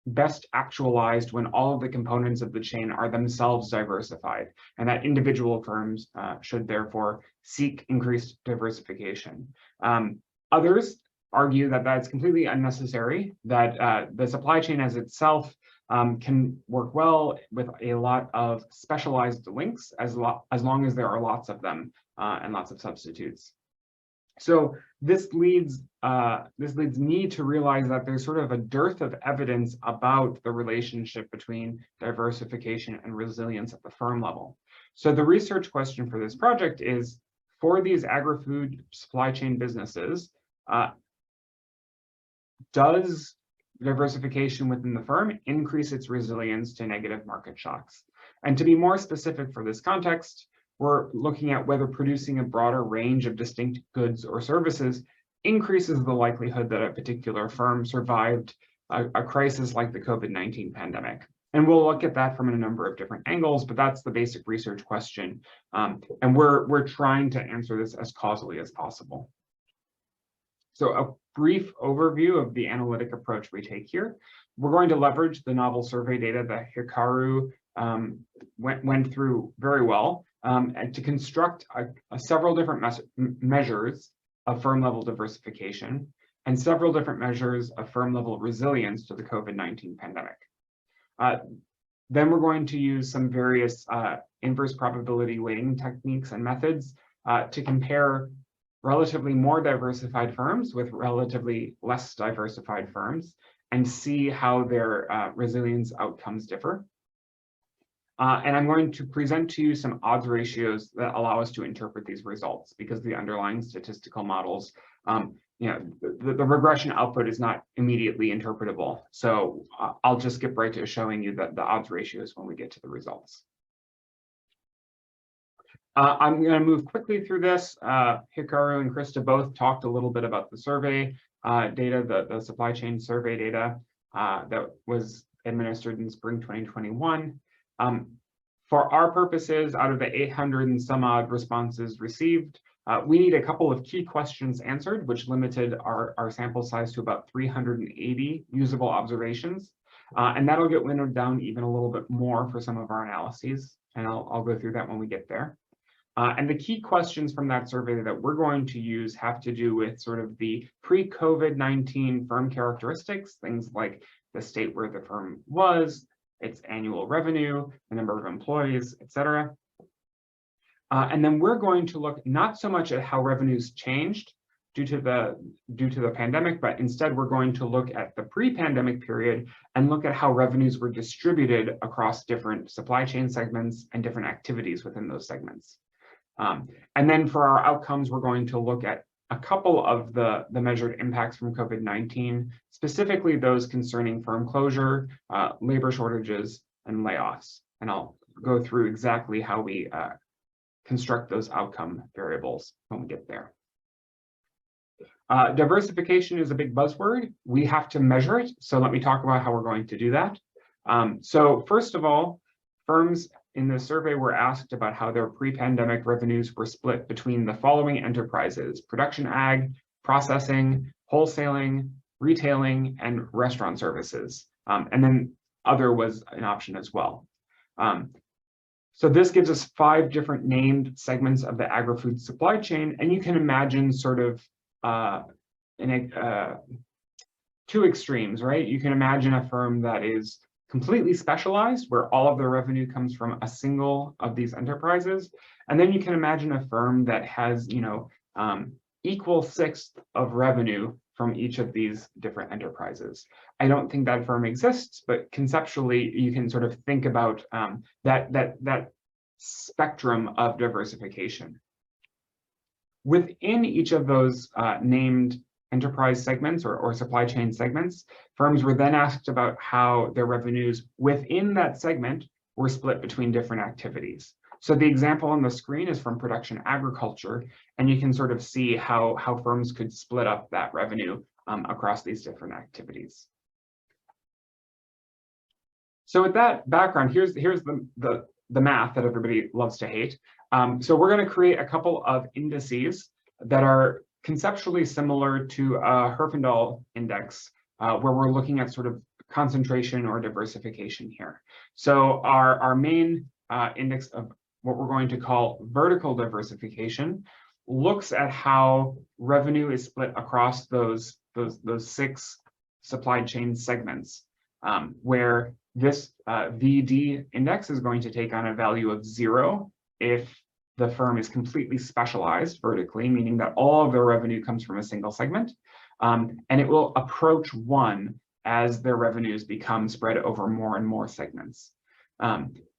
best actualized when all of the components of the chain are themselves diversified, and that individual firms should therefore seek increased diversification. Others argue that that's completely unnecessary, that the supply chain as itself can work well with a lot of specialized links, as long as there are lots of them and lots of substitutes. So this leads me to realize that there's sort of a dearth of evidence about the relationship between diversification and resilience at the firm level. So the research question for this project is, for these agri-food supply chain businesses, does diversification within the firm increase its resilience to negative market shocks? And to be more specific for this context, we're looking at whether producing a broader range of distinct goods or services increases the likelihood that a particular firm survived a crisis like the COVID-19 pandemic. And we'll look at that from a number of different angles, but that's the basic research question. And we're trying to answer this as causally as possible. So a brief overview of the analytic approach we take here. We're going to leverage the novel survey data that Hikaru went through very well, and to construct several different measures of firm level diversification and several different measures of firm level resilience to the COVID-19 pandemic. Then we're going to use some various inverse probability weighting techniques and methods to compare relatively more diversified firms with relatively less diversified firms and see how their resilience outcomes differ. And I'm going to present to you some odds ratios that allow us to interpret these results, because the underlying statistical models, the regression output is not immediately interpretable. So I'll just skip right to showing you the odds ratios when we get to the results. I'm going to move quickly through this. Hikaru and Christa both talked a little bit about the survey. data, the supply chain survey data that was administered in spring 2021. For our purposes, out of the 800 and some odd responses received, we need a couple of key questions answered, which limited our sample size to about 380 usable observations. And that'll get winnowed down even a little bit more for some of our analyses. And I'll go through that when we get there. And the key questions from that survey that we're going to use have to do with sort of the pre-COVID-19 firm characteristics, things like the state where the firm was, its annual revenue, the number of employees, et cetera. And then we're going to look not so much at how revenues changed due to the pandemic, but instead we're going to look at the pre-pandemic period and look at how revenues were distributed across different supply chain segments and different activities within those segments. And then for our outcomes, we're going to look at a couple of the measured impacts from COVID-19, specifically those concerning firm closure, labor shortages, and layoffs. And I'll go through exactly how we construct those outcome variables when we get there. Diversification is a big buzzword. We have to measure it. So let me talk about how we're going to do that. So first of all, firms in the survey were asked about how their pre-pandemic revenues were split between the following enterprises: production ag, processing, wholesaling, retailing, and restaurant services. And then other was an option as well. So this gives us 5 different named segments of the agri-food supply chain, and you can imagine sort of two extremes, right? You can imagine a firm that is completely specialized, where all of their revenue comes from a single of these enterprises. And then you can imagine a firm that has, equal sixth of revenue from each of these different enterprises. I don't think that firm exists, but conceptually, you can sort of think about that spectrum of diversification. Within each of those named enterprise segments or supply chain segments, firms were then asked about how their revenues within that segment were split between different activities. So the example on the screen is from production agriculture, and you can sort of see how firms could split up that revenue across these different activities. So with that background, here's the math that everybody loves to hate. So we're going to create a couple of indices that are conceptually similar to a Herfindahl index, where we're looking at sort of concentration or diversification here. So our main index of what we're going to call vertical diversification looks at how revenue is split across those 6 supply chain segments, where this VD index is going to take on a value of 0 if the firm is completely specialized vertically, meaning that all of their revenue comes from a single segment, and it will approach 1 as their revenues become spread over more and more segments.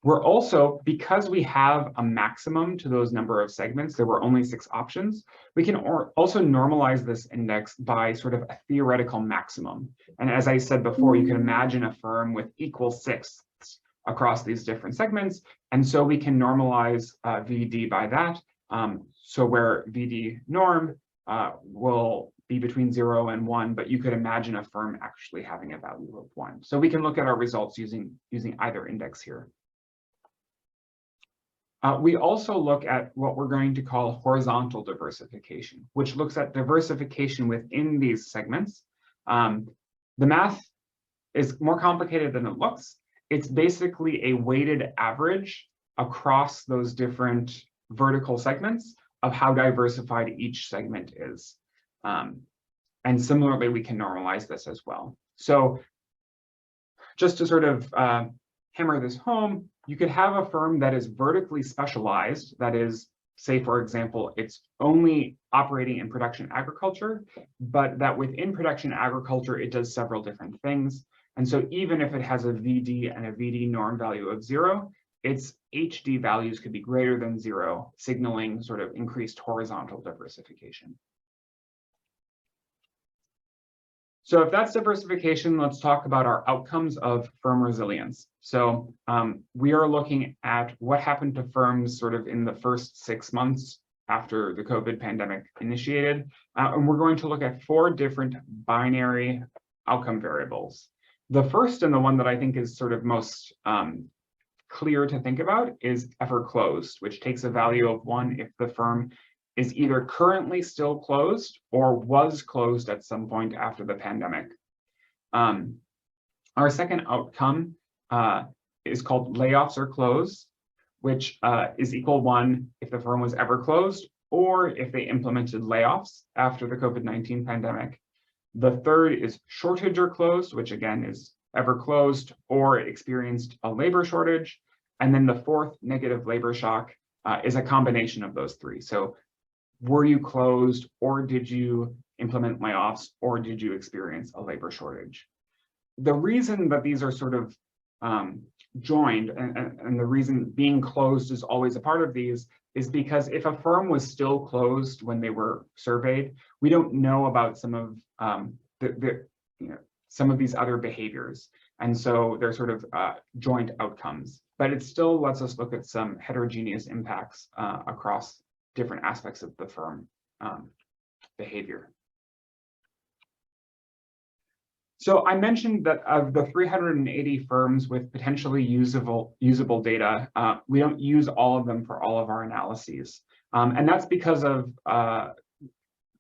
We're also, because we have a maximum to those number of segments, there were only 6 options, we can also normalize this index by sort of a theoretical maximum. And as I said before, you can imagine a firm with equal sixths across these different segments. And so we can normalize VD by that. So where VD norm will be between 0 and 1, but you could imagine a firm actually having a value of 1. So we can look at our results using either index here. We also look at what we're going to call horizontal diversification, which looks at diversification within these segments. The math is more complicated than it looks. It's basically a weighted average across those different vertical segments of how diversified each segment is. And similarly, we can normalize this as well. So just to sort of hammer this home, you could have a firm that is vertically specialized, that is, say, for example, it's only operating in production agriculture, but that within production agriculture, it does several different things. And so even if it has a VD and a VD norm value of 0, its HD values could be greater than 0, signaling sort of increased horizontal diversification. So if that's diversification, let's talk about our outcomes of firm resilience. So we are looking at what happened to firms sort of in the first 6 months after the COVID pandemic initiated. And we're going to look at 4 different binary outcome variables. The first, and the one that I think is sort of most clear to think about, is ever closed, which takes a value of 1 if the firm is either currently still closed or was closed at some point after the pandemic. Our second outcome is called layoffs or close, which is equal 1 if the firm was ever closed or if they implemented layoffs after the COVID-19 pandemic. The third is shortage or closed, which again is ever closed or experienced a labor shortage. And then the fourth, negative labor shock, is a combination of those 3. So were you closed, or did you implement layoffs, or did you experience a labor shortage? The reason that these are sort of joined, and the reason being closed is always a part of these, is because if a firm was still closed when they were surveyed, we don't know about some of some of these other behaviors, and so they're sort of joint outcomes. But it still lets us look at some heterogeneous impacts across different aspects of the firm behavior. So I mentioned that of the 380 firms with potentially usable data, we don't use all of them for all of our analyses. And that's because of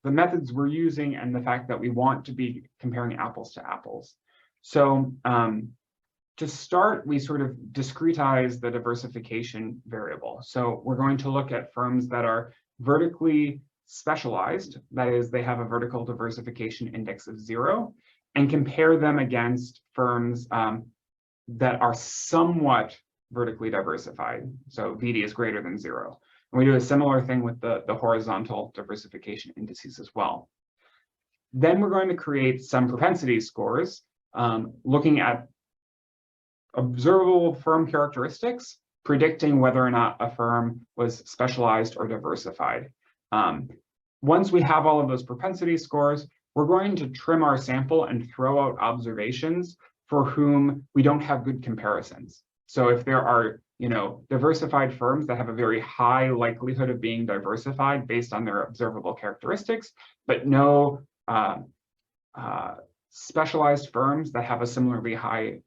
the methods we're using and the fact that we want to be comparing apples to apples. So to start, we sort of discretize the diversification variable. So we're going to look at firms that are vertically specialized, that is, they have a vertical diversification index of 0, and compare them against firms that are somewhat vertically diversified. So VD is greater than 0. And we do a similar thing with the horizontal diversification indices as well. Then we're going to create some propensity scores, looking at observable firm characteristics, predicting whether or not a firm was specialized or diversified. Once we have all of those propensity scores, we're going to trim our sample and throw out observations for whom we don't have good comparisons. So if there are, diversified firms that have a very high likelihood of being diversified based on their observable characteristics, but no specialized firms that have a similarly high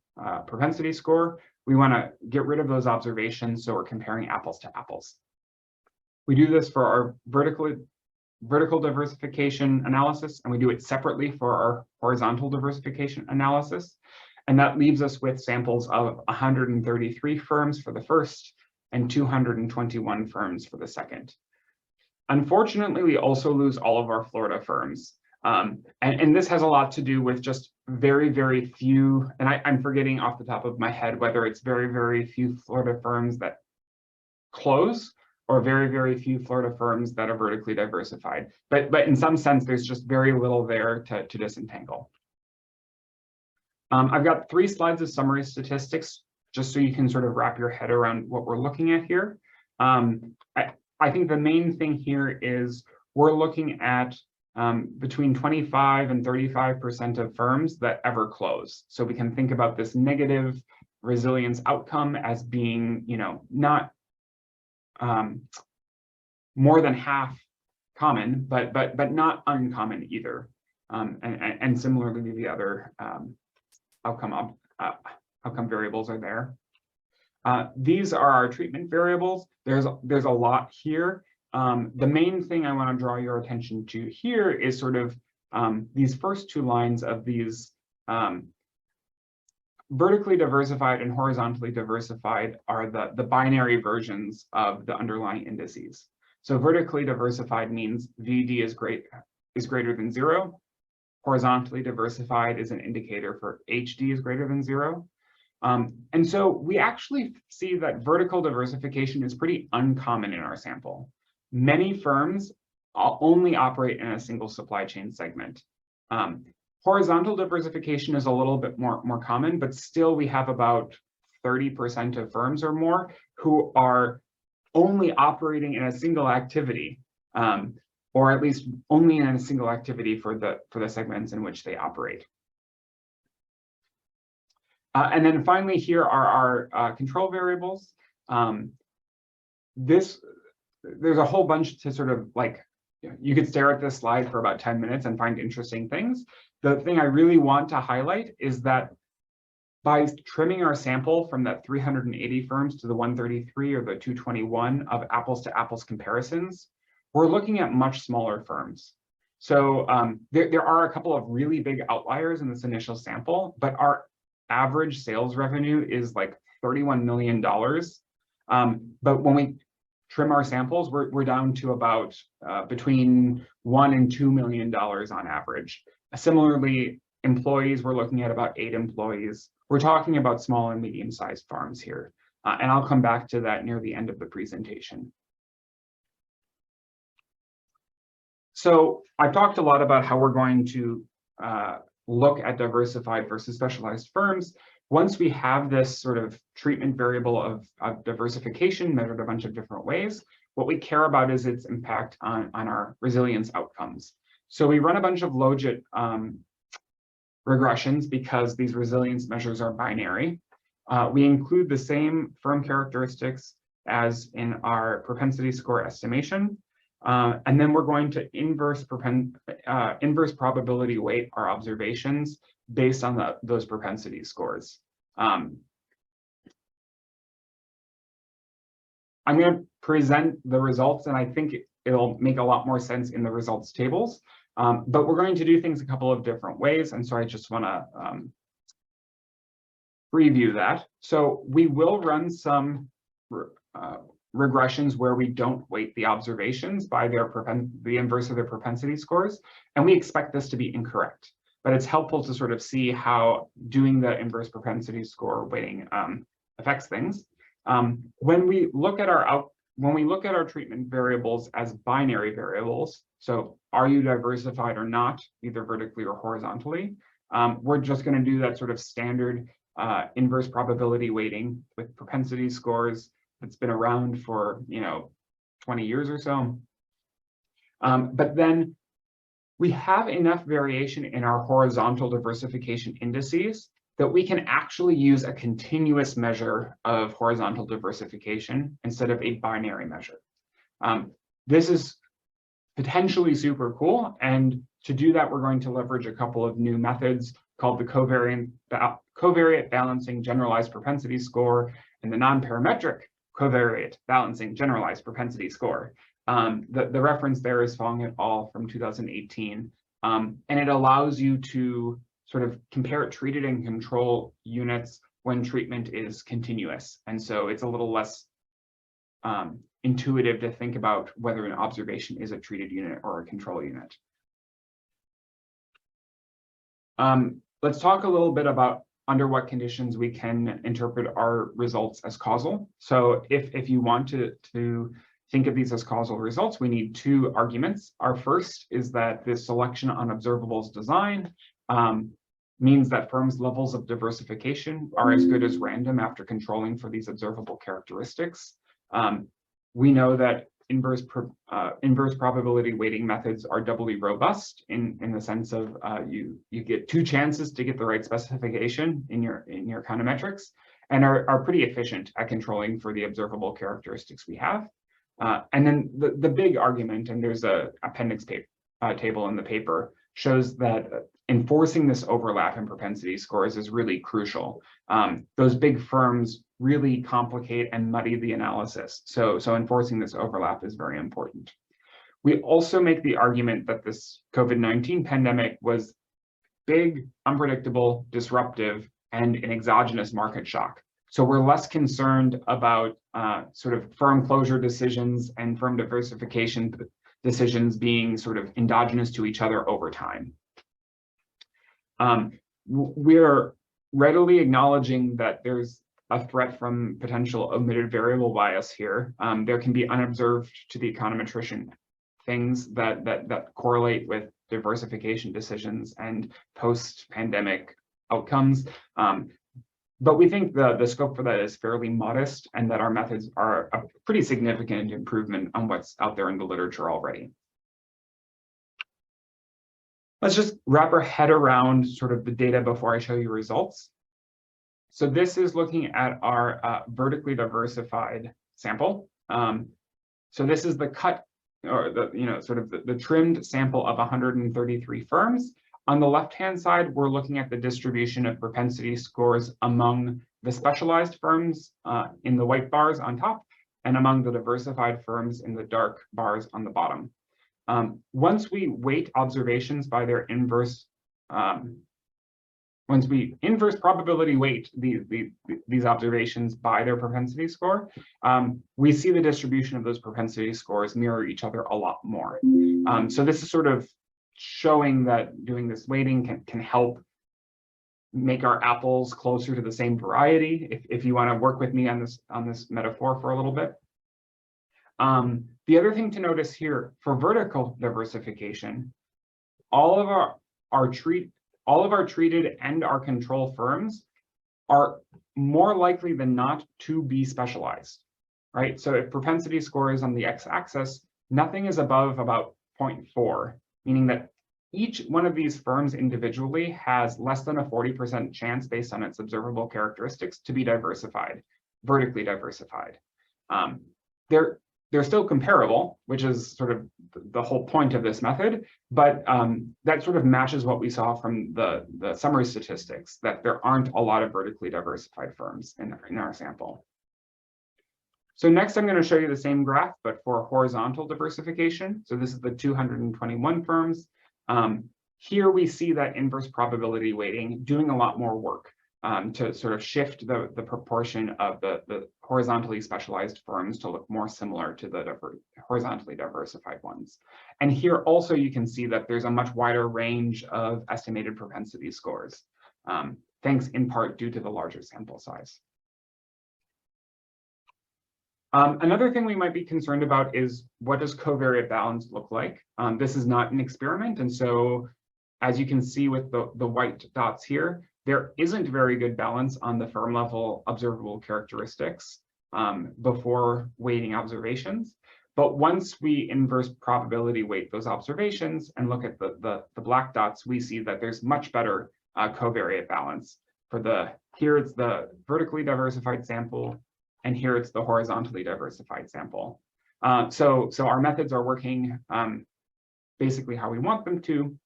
propensity score, we want to get rid of those observations, so we're comparing apples to apples. We do this for our vertical diversification analysis, and we do it separately for our horizontal diversification analysis. And that leaves us with samples of 133 firms for the first and 221 firms for the second. Unfortunately, we also lose all of our Florida firms. And this has a lot to do with just very, very few, and I'm forgetting off the top of my head whether it's very, very few Florida firms that close or very, very few Florida firms that are vertically diversified. But in some sense, there's just very little there to disentangle. I've got 3 slides of summary statistics, just so you can sort of wrap your head around what we're looking at here. I think the main thing here is we're looking at between 25 and 35% of firms that ever close. So we can think about this negative resilience outcome as being, not more than half common, but not uncommon either. And similarly, the other outcome variables are there. These are our treatment variables. There's a lot here. The main thing I want to draw your attention to here is sort of these first 2 lines of these vertically diversified and horizontally diversified are the binary versions of the underlying indices. So vertically diversified means VD is greater than 0. Horizontally diversified is an indicator for HD is greater than 0. And so we actually see that vertical diversification is pretty uncommon in our sample. Many firms only operate in a single supply chain segment. Horizontal diversification is a little bit more common, but still we have about 30% of firms or more who are only operating in a single activity, or at least only in a single activity for the segments in which they operate. And then finally, here are our control variables. there's a whole bunch to sort of like, you could stare at this slide for about 10 minutes and find interesting things. The thing I really want to highlight is that by trimming our sample from that 380 firms to the 133 or the 221 of apples to apples comparisons, we're looking at much smaller firms. So there are a couple of really big outliers in this initial sample, but our average sales revenue is like $31 million. But when we trim our samples, we're down to about between $1 and $2 million on average. Similarly, employees, we're looking at about 8 employees. We're talking about small and medium-sized farms here. And I'll come back to that near the end of the presentation. So I've talked a lot about how we're going to look at diversified versus specialized firms. Once we have this sort of treatment variable of diversification measured a bunch of different ways, what we care about is its impact on our resilience outcomes. So we run a bunch of logit regressions because these resilience measures are binary. We include the same firm characteristics as in our propensity score estimation. And then we're going to inverse probability weight our observations based on those propensity scores. I'm going to present the results, and I think it'll make a lot more sense in the results tables. But we're going to do things a couple of different ways, and so I just want to preview that. So we will run some regressions where we don't weight the observations by the inverse of their propensity scores, and we expect this to be incorrect. But it's helpful to sort of see how doing the inverse propensity score weighting affects things. When we look at our treatment variables as binary variables, so are you diversified or not, either vertically or horizontally, we're just going to do that sort of standard inverse probability weighting with propensity scores that's been around for 20 years or so. But then we have enough variation in our horizontal diversification indices that we can actually use a continuous measure of horizontal diversification instead of a binary measure. This is potentially super cool, and to do that, we're going to leverage a couple of new methods called the covariate balancing generalized propensity score and the non-parametric covariate balancing generalized propensity score. The reference there is Fong et al. From 2018, and it allows you to sort of compare treated and control units when treatment is continuous. And so it's a little less intuitive to think about whether an observation is a treated unit or a control unit. Let's talk a little bit about under what conditions we can interpret our results as causal. So if you want to think of these as causal results, we need two arguments. Our first is that this selection on observables design means that firms' levels of diversification are as good as random after controlling for these observable characteristics. We know that inverse probability weighting methods are doubly robust in the sense of you get 2 chances to get the right specification in your econometrics, and are pretty efficient at controlling for the observable characteristics we have. And then the big argument, and there's a appendix table in the paper, shows that enforcing this overlap in propensity scores is really crucial. Those big firms really complicate and muddy the analysis. So enforcing this overlap is very important. We also make the argument that this COVID-19 pandemic was big, unpredictable, disruptive, and an exogenous market shock. So we're less concerned about sort of firm closure decisions and firm diversification decisions being sort of endogenous to each other over time. We're readily acknowledging that there's a threat from potential omitted variable bias here. There can be unobserved to the econometrician things that correlate with diversification decisions and post-pandemic outcomes. But we think the scope for that is fairly modest, and that our methods are a pretty significant improvement on what's out there in the literature already. Let's just wrap our head around sort of the data before I show you results. So this is looking at our vertically diversified sample. So this is the cut, or the trimmed sample of 133 firms. On the left-hand side, we're looking at the distribution of propensity scores among the specialized firms in the white bars on top, and among the diversified firms in the dark bars on the bottom. Once we weight observations by their inverse, once we inverse probability weight these observations by their propensity score, we see the distribution of those propensity scores mirror each other a lot more. So this is sort of showing that doing this weighting can help make our apples closer to the same variety, if you want to work with me on this metaphor for a little bit. The other thing to notice here for vertical diversification, all of our treated and our control firms are more likely than not to be specialized, right? So if propensity score is on the x-axis, nothing is above about 0.4, meaning that each one of these firms individually has less than a 40% chance based on its observable characteristics to be diversified, vertically diversified. They're still comparable, which is sort of the whole point of this method, but that sort of matches what we saw from the summary statistics, that there aren't a lot of vertically diversified firms in our sample. So next, I'm going to show you the same graph, but for horizontal diversification. So this is the 221 firms. Here we see that inverse probability weighting doing a lot more work to sort of shift the proportion of the horizontally specialized firms to look more similar to the horizontally diversified ones. And here also you can see that there's a much wider range of estimated propensity scores, thanks in part due to the larger sample size. Another thing we might be concerned about is, what does covariate balance look like? This is not an experiment, and so as you can see with the white dots here, there isn't very good balance on the firm level observable characteristics before weighting observations. But once we inverse probability weight those observations and look at the black dots, we see that there's much better covariate balance. Here it's the vertically diversified sample, and here it's the horizontally diversified sample. So our methods are working basically how we want them to.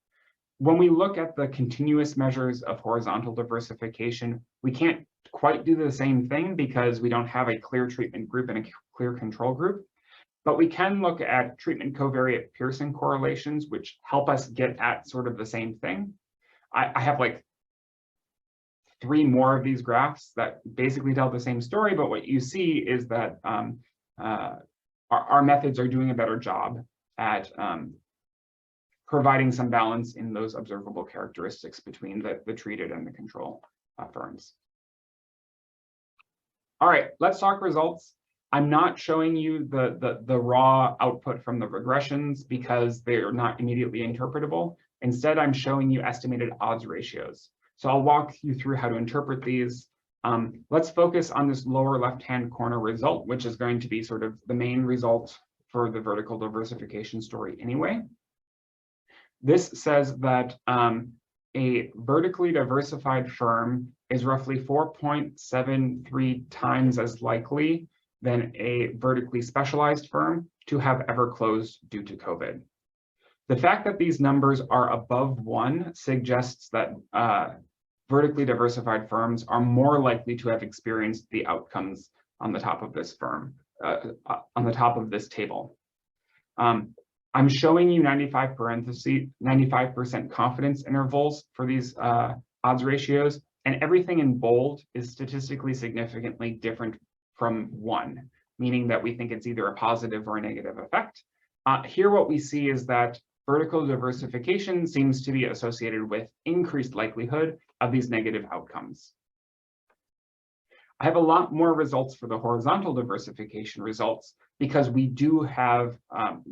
When we look at the continuous measures of horizontal diversification, we can't quite do the same thing because we don't have a clear treatment group and a clear control group. But we can look at treatment covariate Pearson correlations, which help us get at sort of the same thing. I have like 3 more of these graphs that basically tell the same story, but what you see is that our methods are doing a better job at providing some balance in those observable characteristics between the treated and the control firms. All right, let's talk results. I'm not showing you the raw output from the regressions because they're not immediately interpretable. Instead, I'm showing you estimated odds ratios. So I'll walk you through how to interpret these. Let's focus on this lower left-hand corner result, which is going to be sort of the main result for the vertical diversification story anyway. This says that a vertically diversified firm is roughly 4.73 times as likely than a vertically specialized firm to have ever closed due to COVID. The fact that these numbers are above 1 suggests that vertically diversified firms are more likely to have experienced the outcomes on the top of this on the top of this table. I'm showing you 95% confidence intervals for these odds ratios, and everything in bold is statistically significantly different from 1, meaning that we think it's either a positive or a negative effect. Here what we see is that vertical diversification seems to be associated with increased likelihood of these negative outcomes. I have a lot more results for the horizontal diversification results because we do have,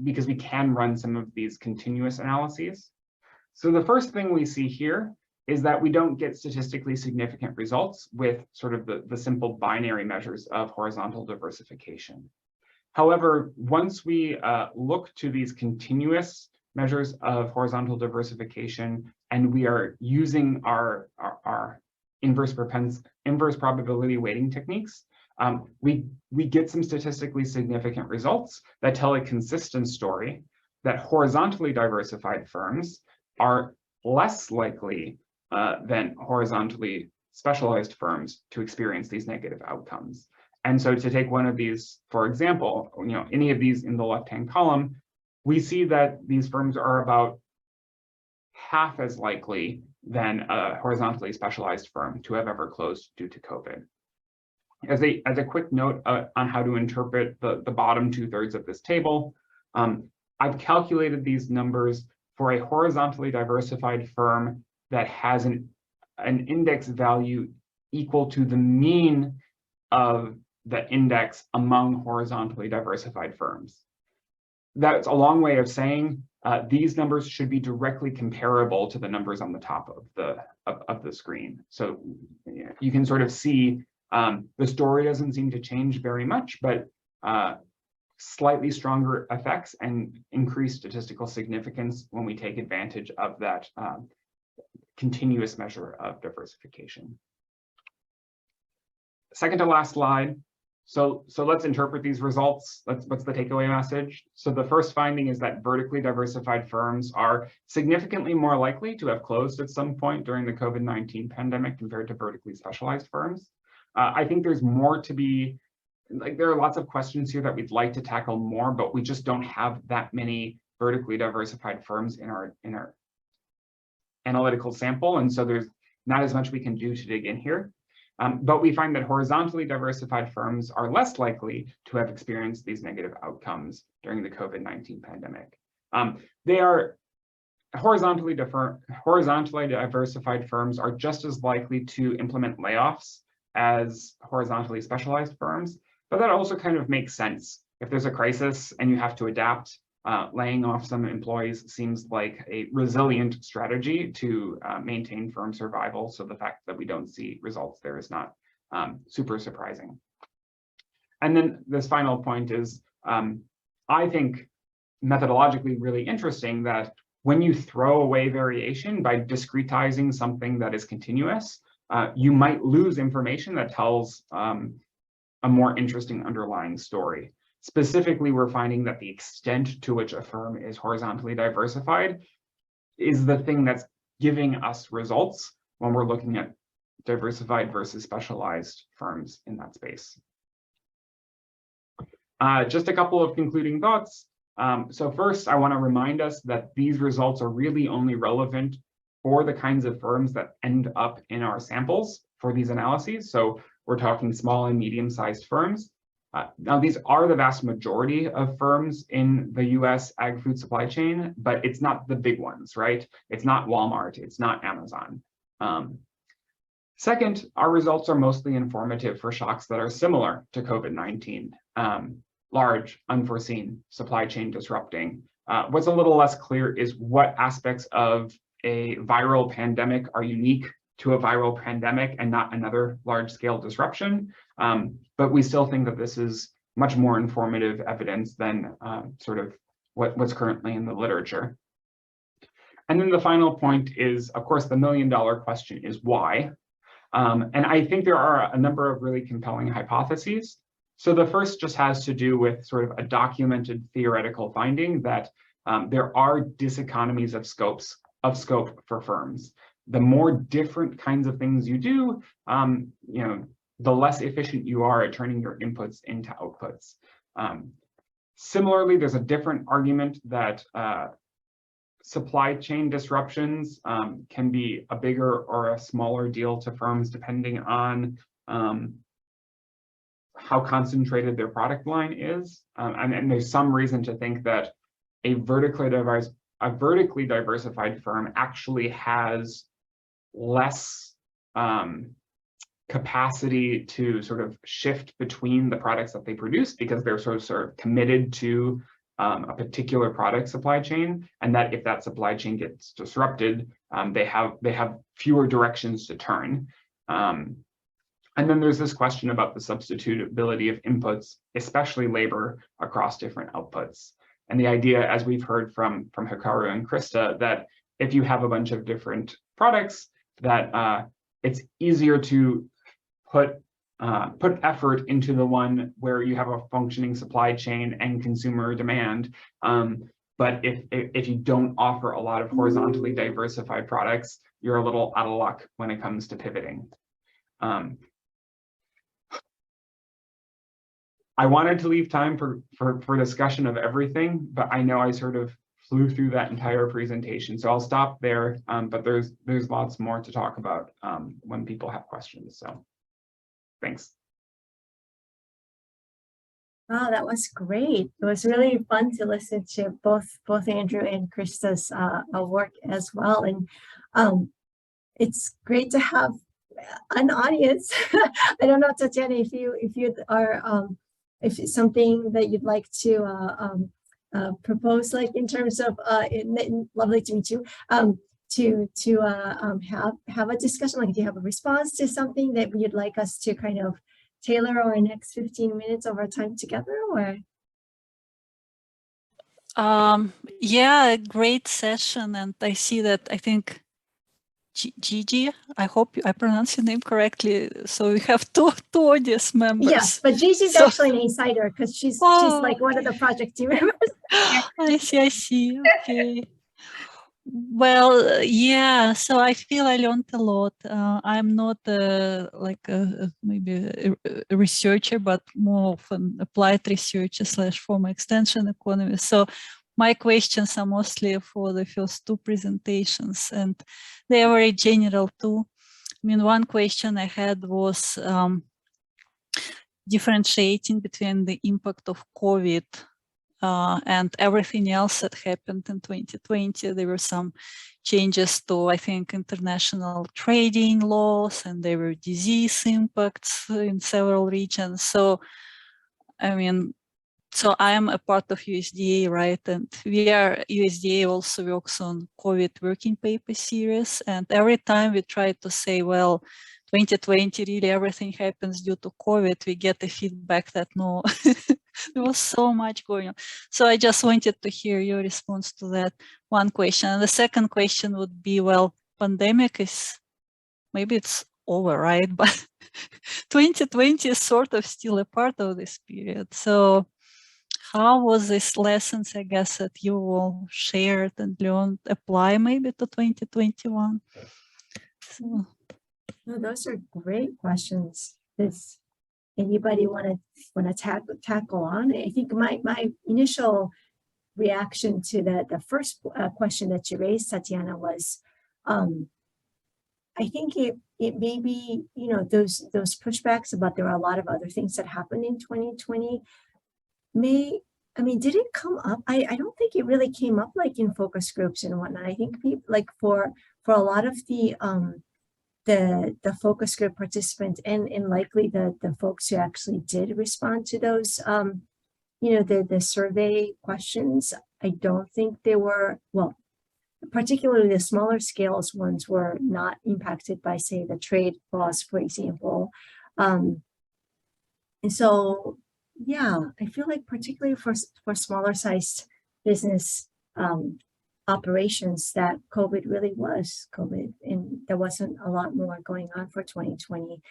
because we can run some of these continuous analyses. So the first thing we see here is that we don't get statistically significant results with sort of the simple binary measures of horizontal diversification. However, once we look to these continuous measures of horizontal diversification, and we are using our inverse probability weighting techniques, we get some statistically significant results that tell a consistent story that horizontally diversified firms are less likely than horizontally specialized firms to experience these negative outcomes. And so to take one of these, for example, any of these in the left-hand column, we see that these firms are about half as likely than a horizontally specialized firm to have ever closed due to COVID. As a quick note on how to interpret the bottom 2/3 of this table, I've calculated these numbers for a horizontally diversified firm that has an index value equal to the mean of the index among horizontally diversified firms. That's a long way of saying these numbers should be directly comparable to the numbers on the top of the screen. So you can sort of see the story doesn't seem to change very much, but slightly stronger effects and increased statistical significance when we take advantage of that continuous measure of diversification. Second to last slide. So let's interpret these results. What's the takeaway message? So the first finding is that vertically diversified firms are significantly more likely to have closed at some point during the COVID-19 pandemic compared to vertically specialized firms. I think there's more to be, there are lots of questions here that we'd like to tackle more, but we just don't have that many vertically diversified firms in our analytical sample. And so there's not as much we can do to dig in here. But we find that horizontally diversified firms are less likely to have experienced these negative outcomes during the COVID-19 pandemic. They are horizontally diversified firms are just as likely to implement layoffs as horizontally specialized firms, but that also kind of makes sense. If there's a crisis and you have to adapt, laying off some employees seems like a resilient strategy to maintain firm survival. So the fact that we don't see results there is not super surprising. And then this final point is, I think methodologically really interesting that when you throw away variation by discretizing something that is continuous, you might lose information that tells a more interesting underlying story. Specifically, we're finding that the extent to which a firm is horizontally diversified is the thing that's giving us results when we're looking at diversified versus specialized firms in that space. Just a couple of concluding thoughts. So first, I want to remind us that these results are really only relevant for the kinds of firms that end up in our samples for these analyses. So we're talking small and medium-sized firms. Now, these are the vast majority of firms in the US ag-food supply chain, but it's not the big ones, right? It's not Walmart, it's not Amazon. Second, our results are mostly informative for shocks that are similar to COVID-19, large, unforeseen, supply chain disrupting. What's a little less clear is what aspects of a viral pandemic are unique to a viral pandemic and not another large-scale disruption. But we still think that this is much more informative evidence than sort of what's currently in the literature. And then the final point is, of course, the million-dollar question is why? And I think there are a number of really compelling hypotheses. So the first just has to do with sort of a documented theoretical finding that there are diseconomies of scope for firms. The more different kinds of things you do, the less efficient you are at turning your inputs into outputs. Similarly, there's a different argument that supply chain disruptions can be a bigger or a smaller deal to firms depending on how concentrated their product line is. And there's some reason to think that a vertically diversified firm actually has less capacity to sort of shift between the products that they produce because they're sort of committed to a particular product supply chain, and that if that supply chain gets disrupted, they have fewer directions to turn. And then there's this question about the substitutability of inputs, especially labor, across different outputs. And the idea, as we've heard from Hikaru and Christa, that if you have a bunch of different products, that it's easier to put put effort into the one where you have a functioning supply chain and consumer demand. But if you don't offer a lot of horizontally diversified products, you're a little out of luck when it comes to pivoting. I wanted to leave time for discussion of everything, but I know I sort of flew through that entire presentation. So I'll stop there, but there's lots more to talk about when people have questions. So thanks. Oh, that was great. It was really fun to listen to both Andrew and Christa's work as well. And it's great to have an audience. I don't know, Tatiana, if you are if it's something that you'd like to propose, like in terms of lovely to meet you, to have a discussion, like if you have a response to something that you'd like us to kind of tailor our next 15 minutes of our time together, or? Yeah, great session. And I see that, I think, Gigi, I hope I pronounce your name correctly. So we have two audience members. Yes, but Gigi's actually an insider because she's like one of the project team members. I see. Okay. Well, yeah, so I feel I learned a lot. I'm not maybe a researcher, but more of an applied researcher / former extension economist. So my questions are mostly for the first two presentations, and they are very general too. I mean, one question I had was differentiating between the impact of COVID and everything else that happened in 2020. There were some changes to, I think, international trading laws, and there were disease impacts in several regions. So, I mean, so I am a part of USDA, right? And USDA also works on COVID working paper series. And every time we try to say, well, 2020, really everything happens due to COVID, we get the feedback that no, there was so much going on. So I just wanted to hear your response to that one question. And the second question would be, well, pandemic is, maybe it's over, right? But 2020 is sort of still a part of this period. So how was these lessons, I guess, that you all shared and learned apply maybe to 2021? So. No, those are great questions. Does anybody want to tackle on? I think my initial reaction to the first question that you raised, Tatiana, was I think it may be, you know, those pushbacks about there are a lot of other things that happened in 2020 did it come up? I don't think it really came up like in focus groups and whatnot. I think people, like for a lot of the focus group participants and likely the folks who actually did respond to those, the survey questions, I don't think they were, well, particularly the smaller scales ones were not impacted by, say, the trade laws, for example. And so, yeah, I feel like particularly for smaller sized business operations, that COVID really was COVID, and there wasn't a lot more going on for 2020.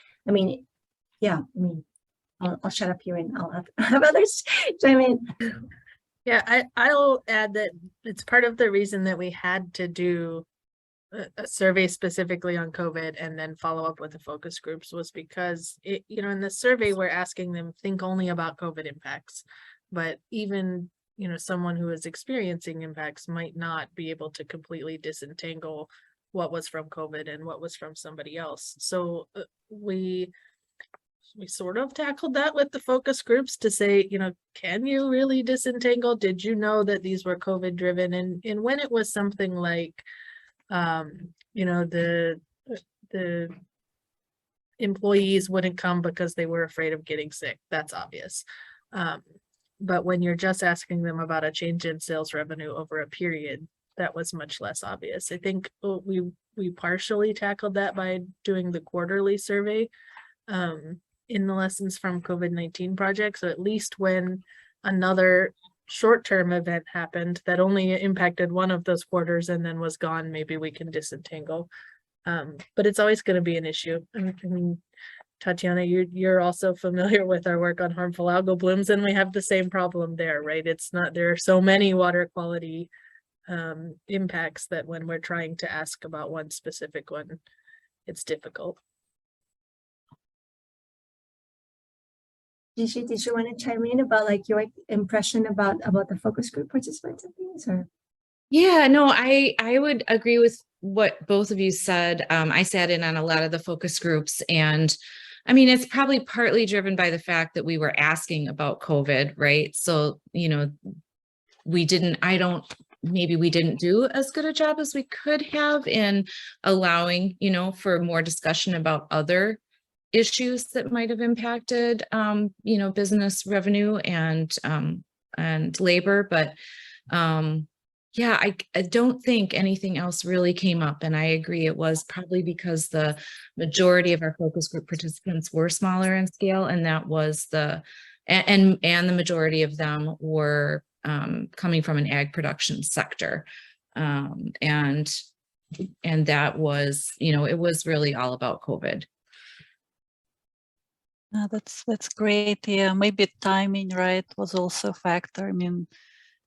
I'll shut up here and I'll have others chime in. Yeah, I'll add that it's part of the reason that we had to do a survey specifically on COVID and then follow up with the focus groups was because in the survey we're asking them think only about COVID impacts, but even someone who is experiencing impacts might not be able to completely disentangle what was from COVID and what was from somebody else. So we sort of tackled that with the focus groups to say, can you really disentangle? Did you know that these were COVID driven? And when it was something like, the employees wouldn't come because they were afraid of getting sick, that's obvious. But when you're just asking them about a change in sales revenue over a period, that was much less obvious. I think we partially tackled that by doing the quarterly survey in the lessons from COVID-19 project. So at least when another short-term event happened that only impacted one of those quarters and then was gone, maybe we can disentangle. But it's always going to be an issue. I mean, Tatiana, you're also familiar with our work on harmful algal blooms, and we have the same problem there, right? It's not, there are so many water quality impacts that when we're trying to ask about one specific one, it's difficult. Gigi, did you want to chime in about like your impression about the focus group participants and things, or? Yeah, no, I would agree with what both of you said. I sat in on a lot of the focus groups, and I mean, it's probably partly driven by the fact that we were asking about COVID, right? So, you know, maybe we didn't do as good a job as we could have in allowing, you know, for more discussion about other issues that might have impacted, you know, business revenue and labor. But yeah, I don't think anything else really came up. And I agree, it was probably because the majority of our focus group participants were smaller in scale, and that was and the majority of them were coming from an ag production sector. And that was, you know, it was really all about COVID. That's great. Yeah, maybe timing, right, was also a factor. I mean,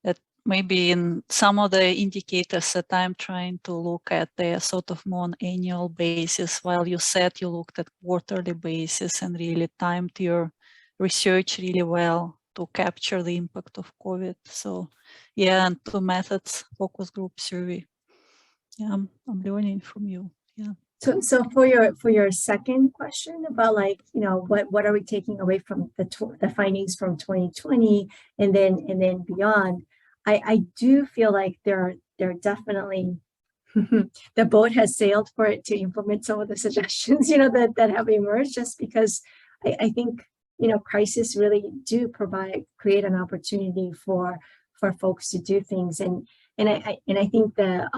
that maybe in some of the indicators that I'm trying to look at, they are sort of more on annual basis, while you said you looked at quarterly basis and really timed your research really well to capture the impact of COVID. So yeah, and 2 methods, focus group, survey. Yeah, I'm learning from you. Yeah. So for your second question about, like, you know, what are we taking away from the findings from 2020 and then beyond, I do feel like there are definitely the boat has sailed for it to implement some of the suggestions, you know, that have emerged, just because I think, you know, crises really do create an opportunity for folks to do things, and I think that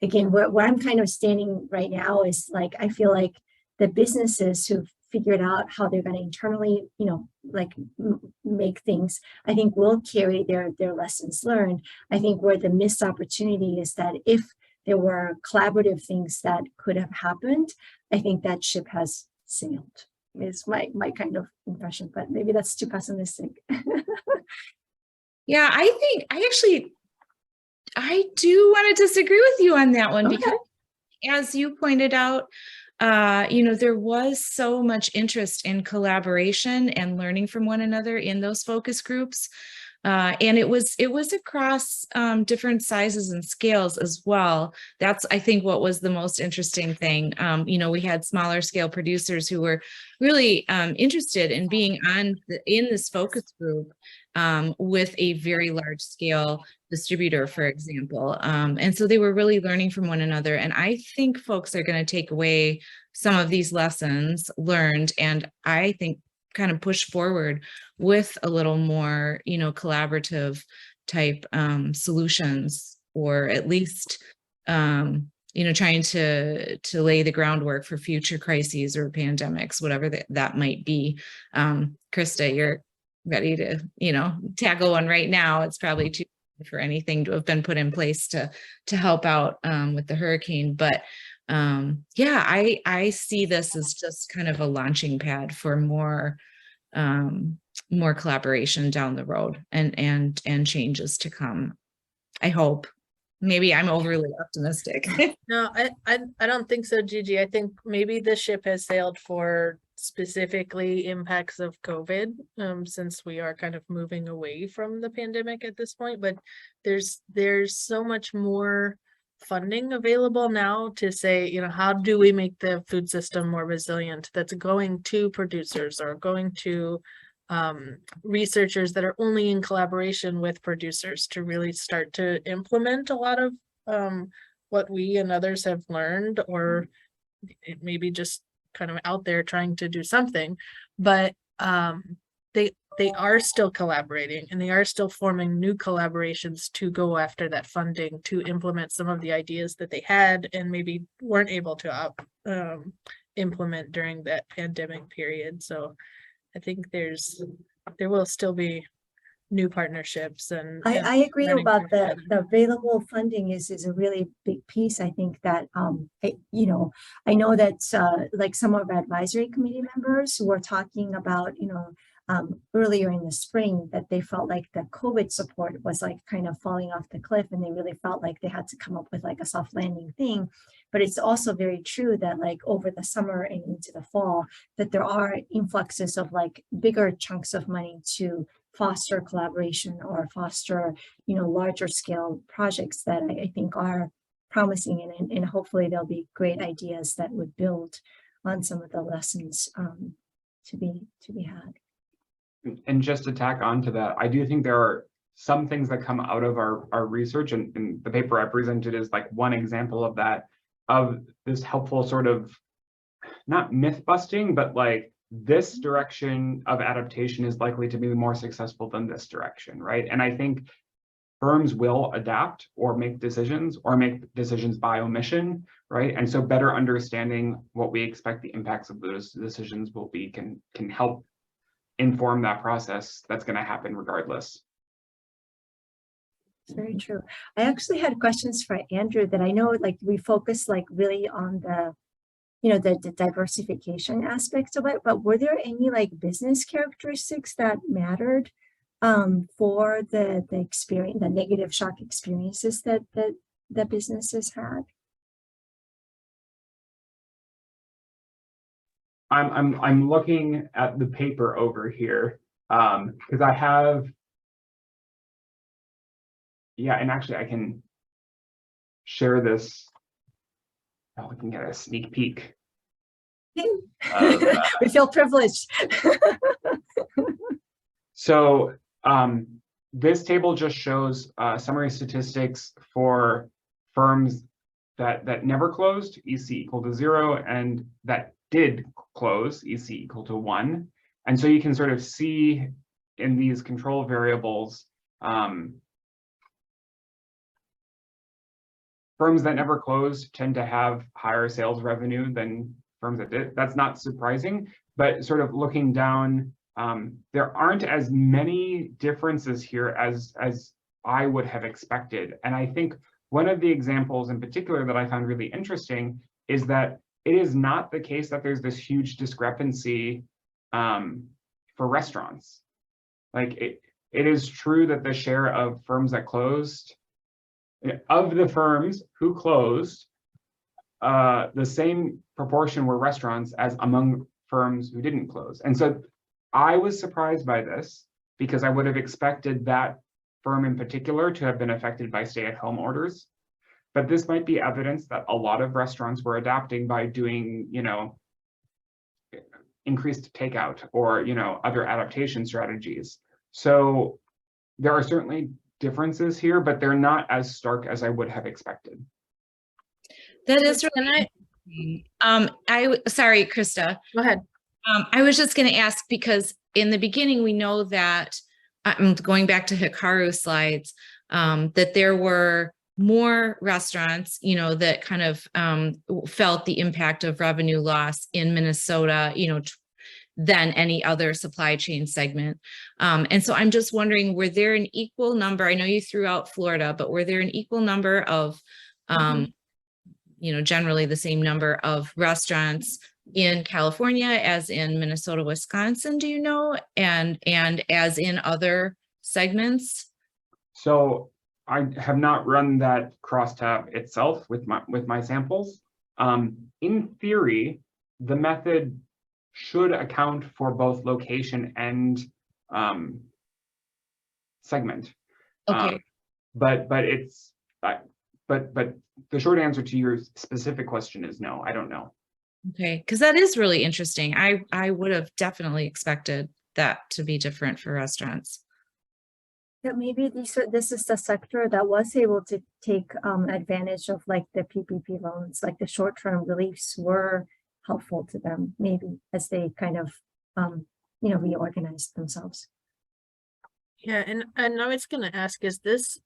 again, where I'm kind of standing right now is, like, I feel like the businesses who've figured out how they're going to internally, you know, like make things, I think will carry their lessons learned. I think where the missed opportunity is that if there were collaborative things that could have happened, I think that ship has sailed, is my kind of impression, but maybe that's too pessimistic. Yeah, I do want to disagree with you on that one, because as you pointed out, you know, there was so much interest in collaboration and learning from one another in those focus groups. And it was across different sizes and scales as well. That's, I think, what was the most interesting thing. You know, we had smaller scale producers who were really interested in being in this focus group with a very large scale distributor, for example. And so they were really learning from one another. And I think folks are going to take away some of these lessons learned, and I think kind of push forward with a little more, you know, collaborative type solutions, or at least, you know, trying to lay the groundwork for future crises or pandemics, whatever that might be. Christa, you're ready to, you know, tackle one right now. It's probably too for anything to have been put in place to help out with the hurricane, but yeah, I see this as just kind of a launching pad for more collaboration down the road and changes to come. I hope. Maybe I'm overly optimistic. No, I don't think so, Gigi. I think maybe the ship has sailed for specifically impacts of COVID, since we are kind of moving away from the pandemic at this point. But there's so much more funding available now to say, you know, how do we make the food system more resilient, that's going to producers or going to researchers that are only in collaboration with producers to really start to implement a lot of what we and others have learned, or it may be just kind of out there trying to do something, but they are still collaborating, and they are still forming new collaborations to go after that funding to implement some of the ideas that they had and maybe weren't able to implement during that pandemic period. So I think there will still be new partnerships and I agree learning about from each other. the available funding is a really big piece. I think that, I know that like some of our advisory committee members were talking about, earlier in the spring that they felt like the COVID support was like kind of falling off the cliff, and they really felt like they had to come up with like a soft landing thing. But it's also very true that like over the summer and into the fall, that there are influxes of like bigger chunks of money to foster collaboration or foster, larger scale projects that I think are promising, and hopefully there'll be great ideas that would build on some of the lessons to be had. And just to tack on to that, I do think there are some things that come out of our research, and the paper I presented is like one example of that, of this helpful sort of, not myth busting, but like this direction of adaptation is likely to be more successful than this direction, right? And I think firms will adapt or make decisions by omission, right? And so better understanding what we expect the impacts of those decisions will be can help inform that process that's going to happen regardless. It's very true. I actually had questions for Andrew that I know like we focus like really on the the diversification aspects of it, but were there any like business characteristics that mattered for the experience, the negative shock experiences that the businesses had? I'm looking at the paper over here because I have, and actually I can share this. Oh, we can get a sneak peek. We feel privileged. So this table just shows summary statistics for firms that never closed, EC equal to 0, and that did close, EC equal to 1. And so you can sort of see in these control variables, firms that never closed tend to have higher sales revenue than firms that did. That's not surprising, but sort of looking down, there aren't as many differences here as I would have expected. And I think one of the examples in particular that I found really interesting is that it is not the case that there's this huge discrepancy for restaurants. Like it is true that the share of firms that closed, of the firms who closed, the same proportion were restaurants as among firms who didn't close. And so I was surprised by this because I would have expected that firm in particular to have been affected by stay-at-home orders. But this might be evidence that a lot of restaurants were adapting by doing, increased takeout or, other adaptation strategies. So there are certainly differences here, but they're not as stark as I would have expected. That is really sorry, Christa. Go ahead. I was just going to ask because in the beginning, we know that I'm going back to Hikaru slides, that there were more restaurants, that kind of felt the impact of revenue loss in Minnesota, than any other supply chain segment. And so I'm just wondering, were there an equal number? I know you threw out Florida, but were there an equal number of, generally the same number of restaurants in California as in Minnesota, Wisconsin, do you know? And as in other segments? So I have not run that crosstab itself with my samples. In theory, the method should account for both location and segment. Okay. But the short answer to your specific question is no, I don't know. Okay, because that is really interesting. I would have definitely expected that to be different for restaurants. Yeah, maybe this is the sector that was able to take advantage of like the PPP loans, like the short-term reliefs were helpful to them, maybe as they kind of, reorganized themselves. Yeah, and I was going to ask, is this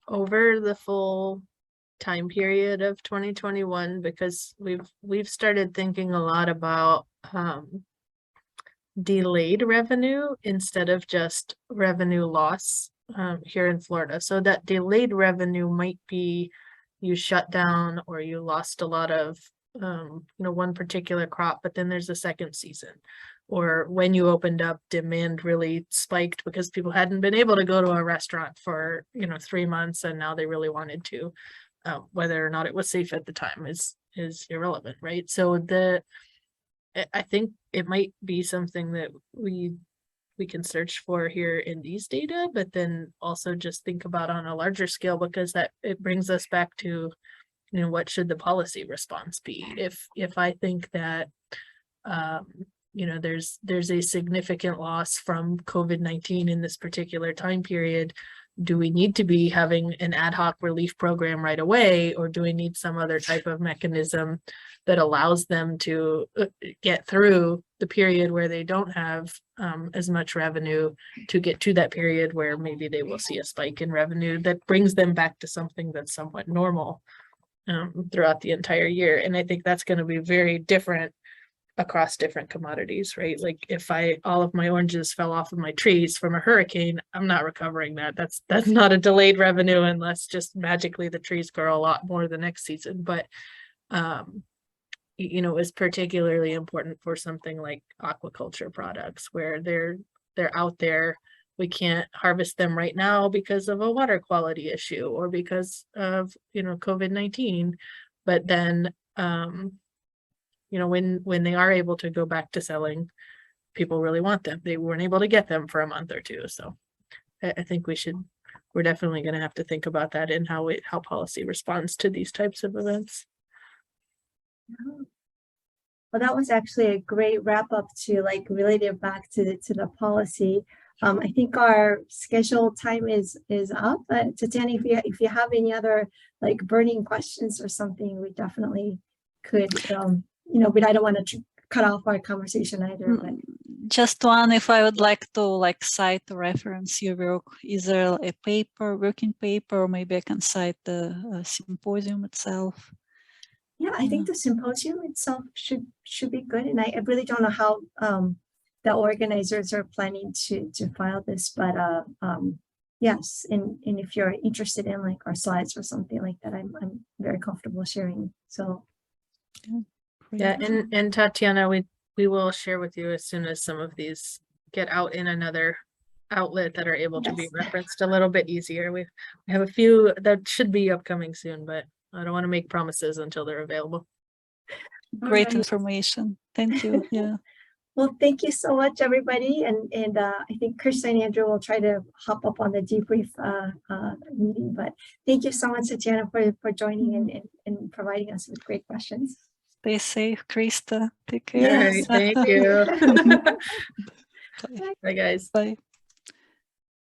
over the full time period of 2021? Because we've started thinking a lot about delayed revenue instead of just revenue loss here in Florida. So that delayed revenue might be you shut down or you lost a lot of one particular crop, but then there's a second season. Or when you opened up, demand really spiked because people hadn't been able to go to a restaurant for 3 months, and now they really wanted to. Whether or not it was safe at the time is irrelevant, right? So I think it might be something that we can search for here in these data, but then also just think about on a larger scale, because that it brings us back to what should the policy response be if I think that there's a significant loss from COVID-19 in this particular time period. Do we need to be having an ad hoc relief program right away, or do we need some other type of mechanism that allows them to get through the period where they don't have as much revenue to get to that period where maybe they will see a spike in revenue that brings them back to something that's somewhat normal throughout the entire year? And I think that's going to be very different across different commodities, right? Like if all of my oranges fell off of my trees from a hurricane, I'm not recovering that. That's not a delayed revenue unless just magically the trees grow a lot more the next season. But is particularly important for something like aquaculture products where they're out there. We can't harvest them right now because of a water quality issue or because of COVID-19, but then when they are able to go back to selling, people really want them. They weren't able to get them for a month or two. So I think we're definitely going to have to think about that and how policy responds to these types of events. Well, that was actually a great wrap up to relate it back to the policy. I think our scheduled time is up. But Tatiana, if you have any other burning questions or something, we definitely could. But I don't want to cut off our conversation either. But. Just one, if I would like to cite or reference your work, is there a working paper, or maybe I can cite the symposium itself? Yeah, I think the symposium itself should be good, and I really don't know how the organizers are planning to file this, but yes, and if you're interested in our slides or something like that, I'm very comfortable sharing. So yeah, and Tatiana, we will share with you as soon as some of these get out in another outlet that are able to be referenced a little bit easier. We have a few that should be upcoming soon, but I don't want to make promises until they're available. Great information. Thank you. Yeah. Well, thank you so much, everybody. And I think Christa and Andrew will try to hop up on the debrief meeting. But thank you so much, Tatiana, for joining and providing us with great questions. Stay safe, Christa. Take care. All right, thank you. Bye. Bye, guys. Bye.